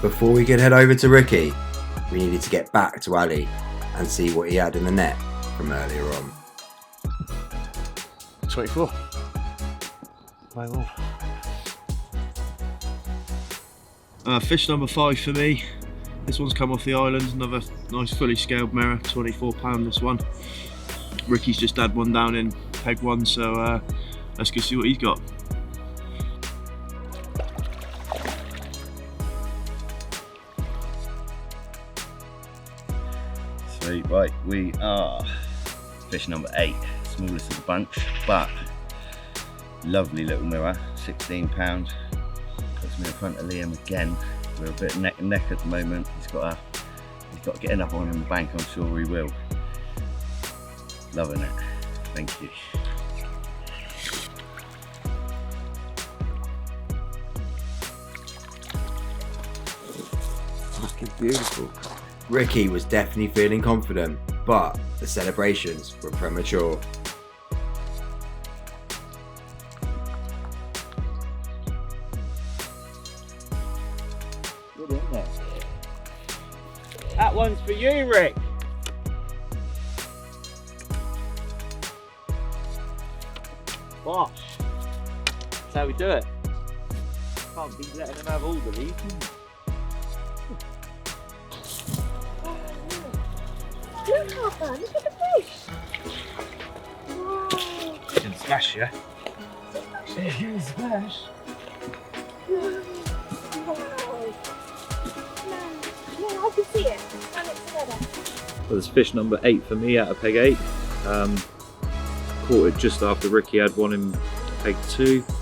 Before we could head over to Ricky, we needed to get back to Ali and see what he had in the net from earlier on. 24. Right on. Fish number 5 for me. This one's come off the island, another nice fully scaled mirror, £24 this one. Ricky's just had one down in peg 1, so let's go see what he's got. Sweet, right, we are fish number 8, smallest of the bunch, but lovely little mirror, £16. Puts me in front of Liam again. We're a bit neck and neck at the moment. He's got to get enough on in the bank, I'm sure he will. Loving it. Thank you. Fucking beautiful. Ricky was definitely feeling confident, but the celebrations were premature. Good, isn't it? That one's for you, Rick. Bosh. That's how we do it. Can't be letting them have all the lead. Look, Harper, look at the fish. Wow. Didn't splash you. Didn't splash. Wow. No, I can see it. Stand it together. Well, there's fish number 8 for me out of peg 8. Caught it just after Ricky had one in peg 2. I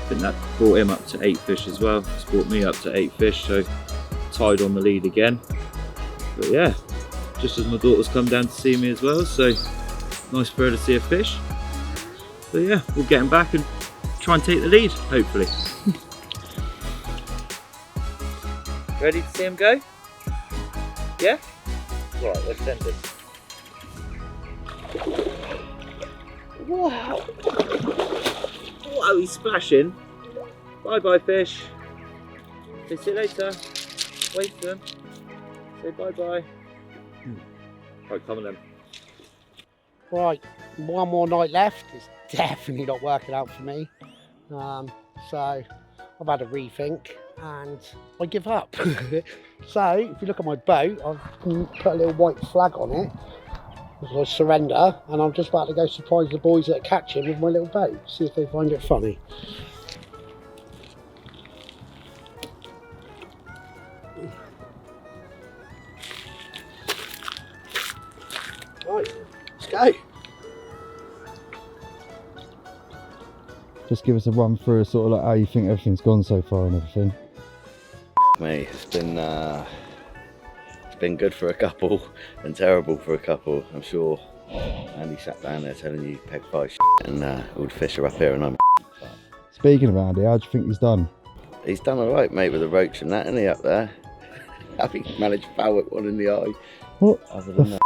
think that brought him up to 8 fish as well. It's brought me up to 8 fish, so tied on the lead again. But yeah, just as my daughter's come down to see me as well, so nice for her to see a fish. So yeah, we'll get him back and try and take the lead, hopefully. Ready to see him go? Yeah? Right, let's send him. Wow! Wow, he's splashing. Bye bye, fish. See you later. Wait for them. Say bye bye. Right, come on then. Right, one more night left. It's definitely not working out for me. So I've had a rethink and I give up. So if you look at my boat, I've put a little white flag on it. I surrender, and I'm just about to go surprise the boys that catch him with my little boat. See if they find it funny. Right, let's go. Just give us a run through sort of like how you think everything's gone so far and everything. Mate, it's been good for a couple and terrible for a couple. I'm sure Andy sat down there telling you peg 5 shit. and all the fish are up here and I'm Speaking of Andy, how do you think he's done? He's done alright, mate, with the roach and that, isn't he, up there? I think he managed to foul it one in the eye. What? Other than that,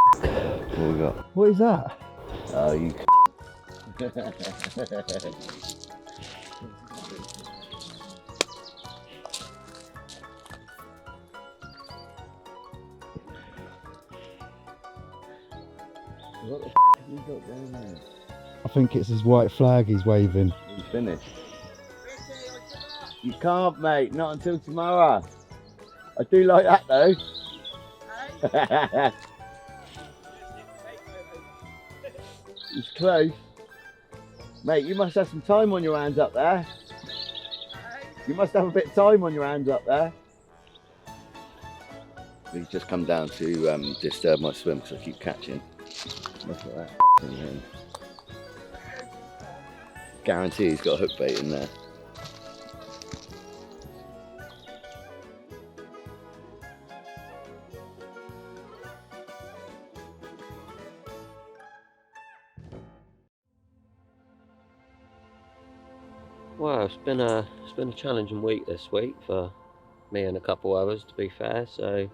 what we got? What is that? Oh, you What the have you got down there? I think it's his white flag he's waving. He's finished. You can't, mate, not until tomorrow. I do like that though. It's close. Mate, you must have some time on your hands up there. You must have a bit of time on your hands up there. He's just come down to disturb my swim because I keep catching. Look at that thing. Guarantee he's got a hook bait in there. Well, it's been a challenging week this week for me and a couple others, to be fair. So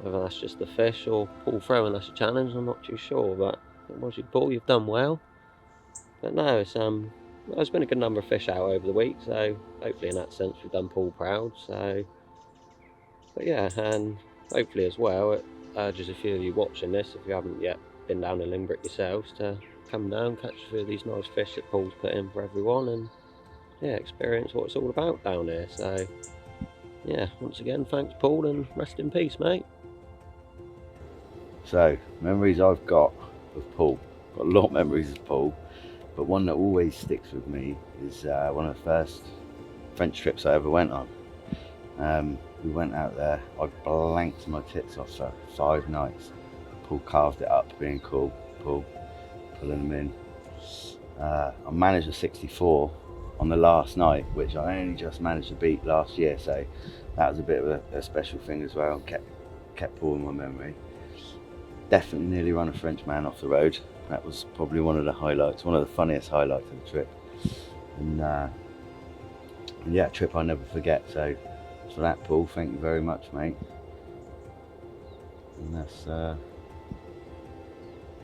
whether that's just the fish or Paul throwing us a challenge, I'm not too sure. But was you, Paul? You've done well. But no, it's there's been a good number of fish out over the week, so hopefully in that sense we've done Paul proud. So, but yeah, and hopefully as well it urges a few of you watching this, if you haven't yet been down to Limbrick yourselves, to come down, catch a few of these nice fish that Paul's put in for everyone, and yeah, experience what it's all about down here. So yeah, once again, thanks Paul, and rest in peace, mate. So, memories I've got of Paul. Got a lot of memories of Paul, but one that always sticks with me is one of the first French trips I ever went on. We went out there, I blanked my tits off for 5 nights. Paul carved it up, being cool, Paul, pulling them in. I managed a 64 on the last night, which I only just managed to beat last year, so that was a bit of a special thing as well. Kept Paul in my memory. Definitely nearly run a French man off the road. That was probably one of the highlights, one of the funniest highlights of the trip. And yeah, a trip I never forget. So for that, Paul, thank you very much, mate. And that's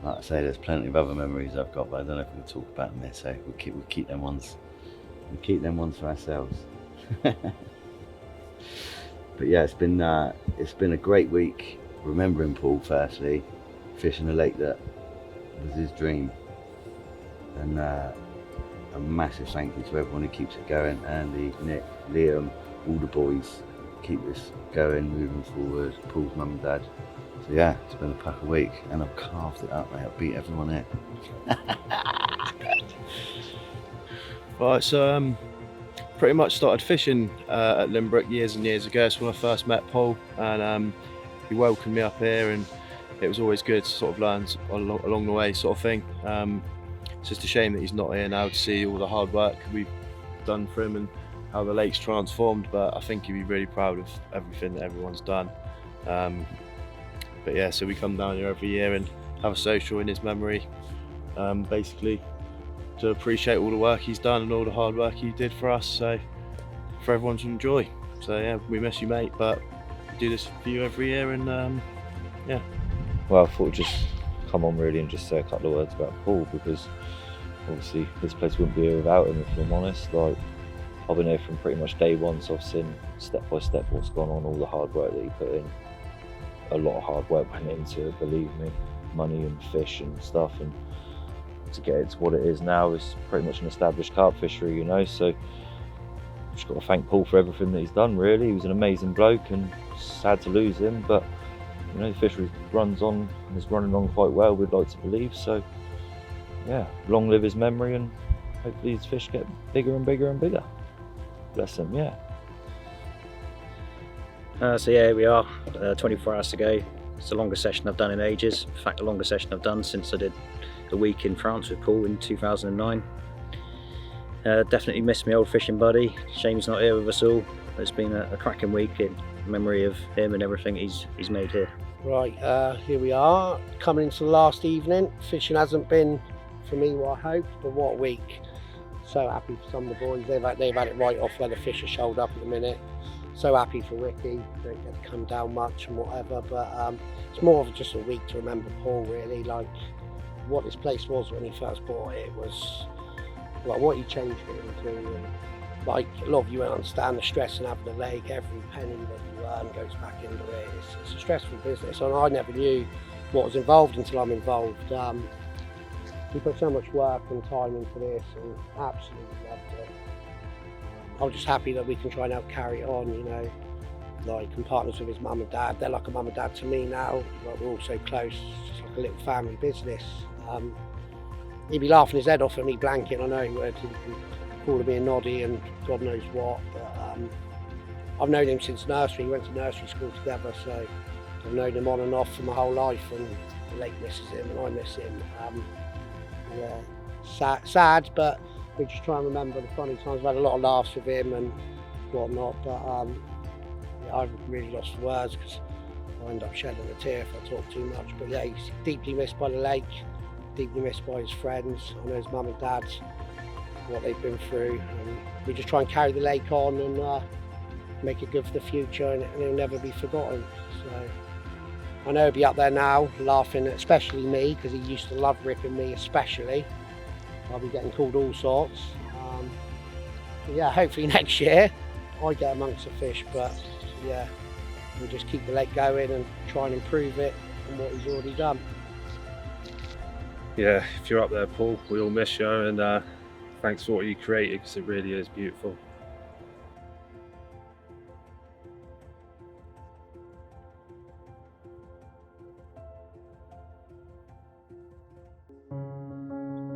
like I say, there's plenty of other memories I've got, but I don't know if we can talk about them here. So we'll keep them ones. We'll keep them ones for ourselves. But yeah, it's been a great week. Remembering Paul, firstly, fishing a lake that was his dream, and a massive thank you to everyone who keeps it going. Andy, Nick, Liam, all the boys keep this going, moving forward. Paul's mum and dad. So yeah, it's been a pack a week, and I've carved it up, mate. I've beat everyone in. Right, so pretty much started fishing at Limbrick years and years ago. It's when I first met Paul, and he welcomed me up here, and it was always good to sort of learn along the way, sort of thing. It's just a shame that he's not here now to see all the hard work we've done for him and how the lake's transformed, but I think he'd be really proud of everything that everyone's done. But yeah, so we come down here every year and have a social in his memory, basically to appreciate all the work he's done and all the hard work he did for us, so for everyone to enjoy. So yeah, we miss you, mate, but do this for you every year, and yeah. Well, I thought I'd just come on really and just say a couple of words about Paul, because obviously this place wouldn't be here without him, if I'm honest. Like, I've been here from pretty much day one, so I've seen step by step what's gone on, all the hard work that he put in. A lot of hard work went into it, believe me, money and fish and stuff, and to get it to what it is now is pretty much an established carp fishery, you know. So just got to thank Paul for everything that he's done, really. He was an amazing bloke, and sad to lose him, but you know, the fishery runs on and is running on quite well, we'd like to believe. So yeah, long live his memory, and hopefully his fish get bigger and bigger and bigger. Bless him, yeah. So yeah, here we are, 24 hours to go. It's the longest session I've done in ages. In fact, the longest session I've done since I did the week in France with Paul in 2009. Definitely missed my old fishing buddy. Shame he's not here with us all. It's been a cracking week in memory of him and everything he's made here. Right, here we are, coming into the last evening. Fishing hasn't been for me what I hoped, but what a week. So happy for some of the boys. They've had it right off where the fish are shouled up at the minute. So happy for Ricky. Don't get to come down much and whatever, but it's more of just a week to remember Paul, really. Like what this place was when he first bought it was, like what he changed it into. And, like a lot of you won't understand the stress in having a lake. Every penny that you earn goes back into it. It's a stressful business, and I never knew what was involved until I'm involved. We put so much work and time into this, and absolutely loved it. I'm just happy that we can try and help carry it on, you know. Like, I'm partners with his mum and dad. They're like a mum and dad to me now. Like, we're all so close. It's just like a little family business. He'd be laughing his head off at me blanking. I know he would. He'd be calling me a noddy and God knows what. But I've known him since nursery. We went to nursery school together, so I've known him on and off for my whole life. And the lake misses him, and I miss him. Yeah, sad, but we just try and remember the funny times. We've had a lot of laughs with him and whatnot, but yeah, I've really lost for words because I end up shedding a tear if I talk too much. But yeah, he's deeply missed by the lake, deeply missed by his friends. I know his mum and dad, what they've been through, and we just try and carry the lake on and make it good for the future, and it'll never be forgotten. So I know he'll be up there now laughing, especially me, because he used to love ripping me especially. I'll be getting called all sorts. But yeah, hopefully next year I get amongst the fish, but yeah, we'll just keep the lake going and try and improve it on what he's already done. Yeah, if you're up there, Paul, we all miss you, and thanks for what you created, because it really is beautiful.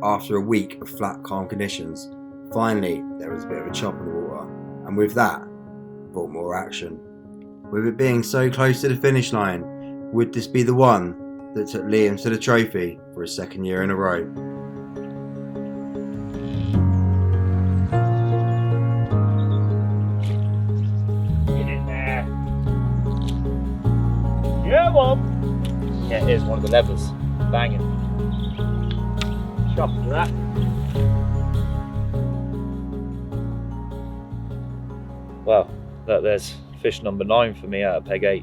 After a week of flat, calm conditions, finally there was a bit of a chop in the water, and with that, brought more action. With it being so close to the finish line, would this be the one that took Liam to the trophy for his second year in a row? Get in there. Yeah, Mom. Yeah, here's one of the levers. Banging. Chuffed with that. Well, there's fish number 9 for me out of peg 8,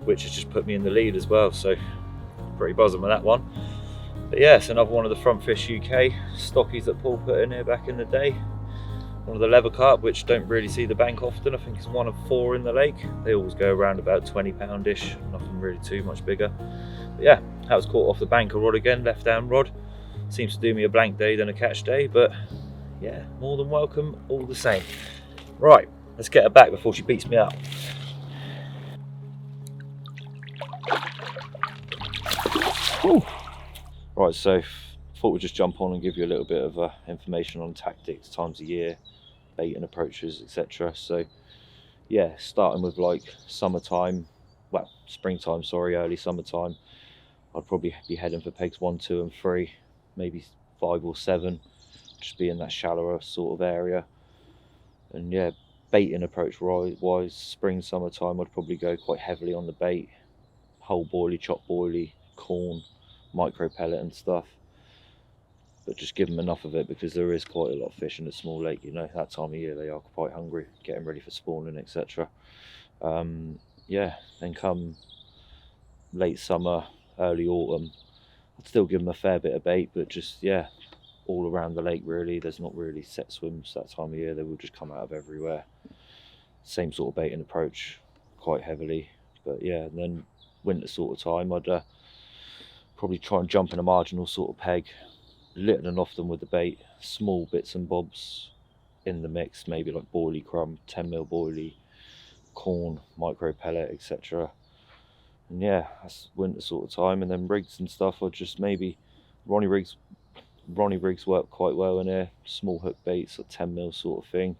which has just put me in the lead as well, so pretty buzzing with that one. But yeah, it's another one of the Front Fish UK stockies that Paul put in here back in the day. One of the lever carp, which don't really see the bank often. I think it's one of 4 in the lake. They always go around about 20 pound-ish, nothing really too much bigger. But yeah, that was caught off the banker rod again, left hand rod. Seems to do me a blank day than a catch day, but yeah, more than welcome all the same. Right, let's get her back before she beats me up. Whew. Right, so thought we'd just jump on and give you a little bit of information on tactics, times of year, bait and approaches, etc. So yeah, starting with like summertime, well, springtime, sorry, early summertime, I'd probably be heading for pegs 1, 2 and 3, maybe 5 or 7, just be in that shallower sort of area. And yeah, baiting approach wise, spring, summertime, I'd probably go quite heavily on the bait, whole boilie, chop boilie, corn, micro pellet and stuff. But just give them enough of it, because there is quite a lot of fish in the small lake, you know, that time of year they are quite hungry, getting ready for spawning, etc. Yeah, then come late summer, early autumn, I'd still give them a fair bit of bait, but just, yeah, all around the lake really. There's not really set swims that time of year, they will just come out of everywhere. Same sort of bait and approach, quite heavily. But yeah, and then winter sort of time, I'd probably try and jump in a marginal sort of peg, littering off them with the bait, small bits and bobs in the mix, maybe like boilie crumb, 10mm boilie, corn, micro pellet, etc. And yeah, that's winter sort of time. And then rigs and stuff, I'd just maybe Ronnie rigs work quite well in here, small hook baits, a 10mm sort of thing,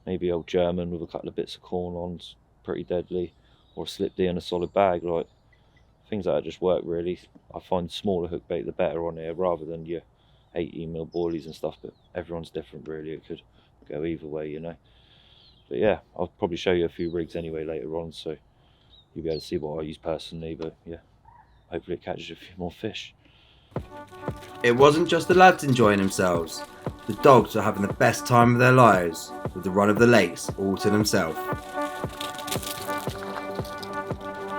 maybe old German with a couple of bits of corn on, pretty deadly, or a slip D and a solid bag, like things like that just work really. I find smaller hook bait the better on here rather than your 18mm boilies and stuff, but everyone's different really, it could go either way, you know. But yeah, I'll probably show you a few rigs anyway later on, so you'll be able to see what I use personally. But yeah, hopefully it catches a few more fish. It wasn't just the lads enjoying themselves. The dogs were having the best time of their lives, with the run of the lakes all to themselves.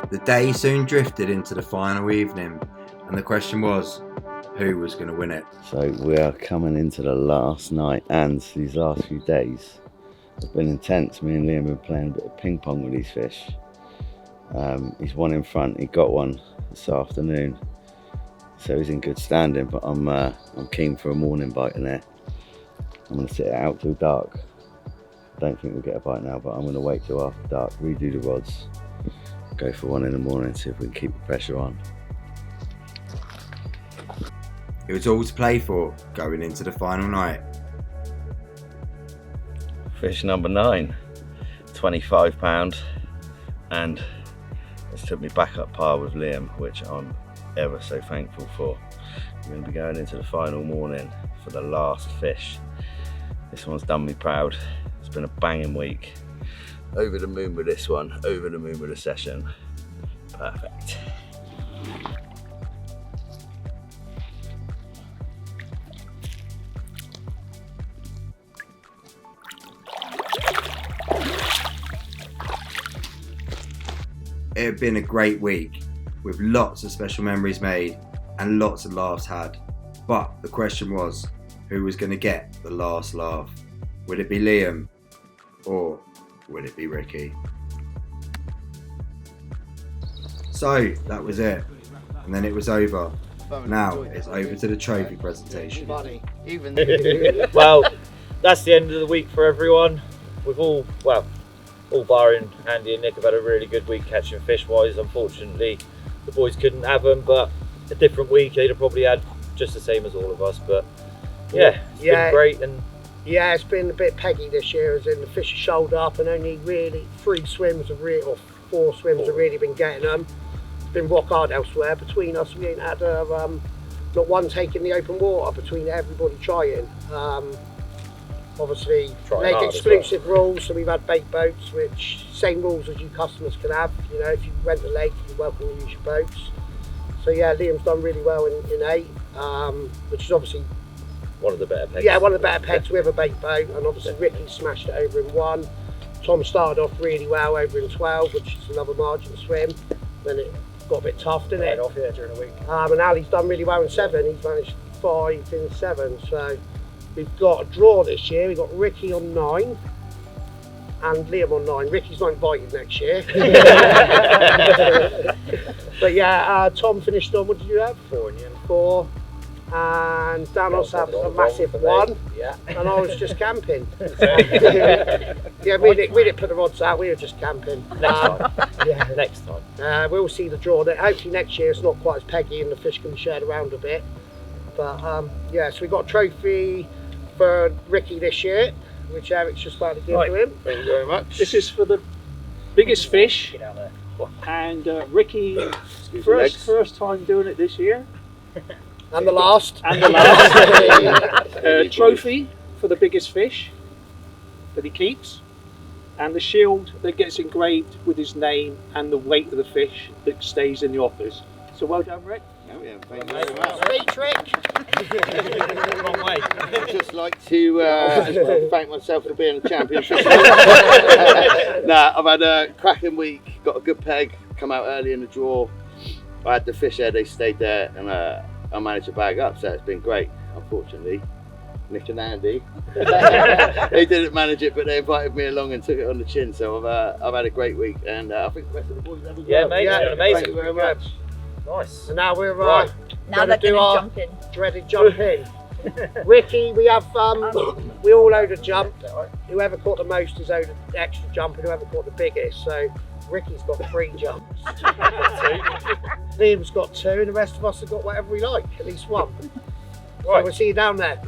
The day soon drifted into the final evening, and the question was, who was going to win it? So we are coming into the last night, and these last few days have been intense. Me and Liam have been playing a bit of ping pong with these fish. He's one in front, he got one this afternoon, so he's in good standing, but I'm keen for a morning bite in there. I'm going to sit it out till dark. I don't think we'll get a bite now, but I'm going to wait till after dark, redo the rods, go for one in the morning, see if we can keep the pressure on. It was all to play for going into the final night. Fish number 9, £25, and it's took me back up par with Liam, which I'm ever so thankful for. We're going to be going into the final morning for the last fish. This one's done me proud. It's been a banging week. Over the moon with this one, over the moon with the session. Perfect. It had been a great week, with lots of special memories made and lots of laughs had. But the question was, who was going to get the last laugh? Would it be Liam, or would it be Ricky? So that was it, and then it was over. Now it's over to the trophy presentation. Well, that's the end of the week for everyone. We've all barring Andy and Nick, have had a really good week catching fish wise. Unfortunately, the boys couldn't have them, but a different week, they'd have probably had just the same as all of us. But yeah, it's been great. And yeah, it's been a bit peggy this year, as in the fish are shouldered up, and only really 4 swims have really been getting them. It's been rock hard elsewhere. Between us, we ain't had not one taking the open water between everybody trying. Obviously, lake exclusive rules, so we've had bait boats, which same rules as you customers can have. You know, if you rent the lake, you're welcome to use your boats. So yeah, Liam's done really well in 8, which is obviously one of the better pegs. Yeah, one of the better pegs with a bait boat, and obviously Ricky smashed it over in 1. Tom started off really well over in 12, which is another margin swim. Then it got a bit tough, didn't it? Off here during the week. And Ali's done really well in 7. He's managed 5 in 7. So we've got a draw this year. We've got Ricky on 9 and Liam on 9. Ricky's not invited next year. But yeah, Tom finished on, what did you have? 4 in the end. 4. And Danos had a massive 1. Yeah. And I was just camping. Yeah, we didn't put the rods out, we were just camping. Next time. Yeah. Next time. We'll see the draw. Hopefully next year it's not quite as peggy and the fish can be shared around a bit. But yeah, so we got a trophy for Ricky this year, which Eric's just started to give to him. Thank you very much. This is for the biggest fish, and Ricky, first time doing it this year. And the last. And the last. Trophy for the biggest fish that he keeps, and the shield that gets engraved with his name and the weight of the fish that stays in the office. So well done, Rick. Yeah, thank you very much. Sweet trick. Wrong way. I'd just like to thank myself for being a champion. I've had a cracking week, got a good peg, come out early in the draw. I had the fish there, they stayed there, and I managed to bag up, so it's been great. Unfortunately, Nick and Andy, they didn't manage it, but they invited me along and took it on the chin, so I've had a great week, and I think the rest of the boys have as well. Yeah, mate, it's been amazing. Thank you very much. Nice. And now we're Now going to do our jump in. dreaded jump in. Ricky, we have we all owed a jump. Whoever caught the most is owed an extra jump, and whoever caught the biggest. So Ricky's got 3 jumps. Liam's got 2, and the rest of us have got whatever we like, at least 1. Right. So we'll see you down there.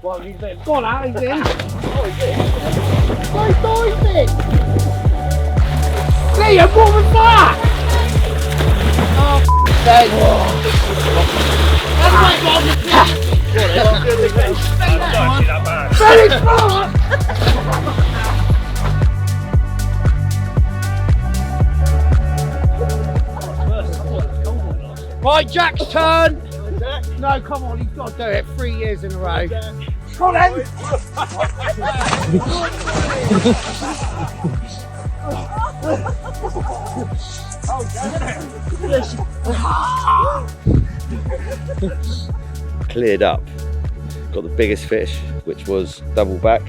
Well, he's in. Go on, Al, he's in. Nice diving! Liam, what was that? Very smart! Right, Jack's turn. No, come on, he's got to do it 3 years in a row. Come on, then. Cleared up. Got the biggest fish, which was double back,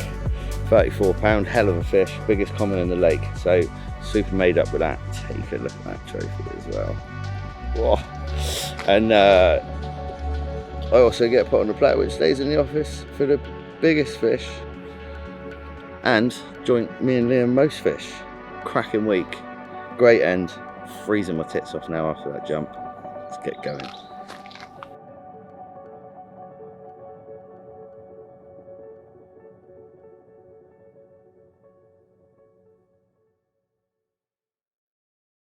34 pound, hell of a fish, biggest common in the lake. So super made up with that. Take a look at that trophy as well. Whoa. And I also get put on the platter which stays in the office for the biggest fish and joint me and Liam most fish. Cracking week, great end, freezing my tits off now after that jump. Let's get going.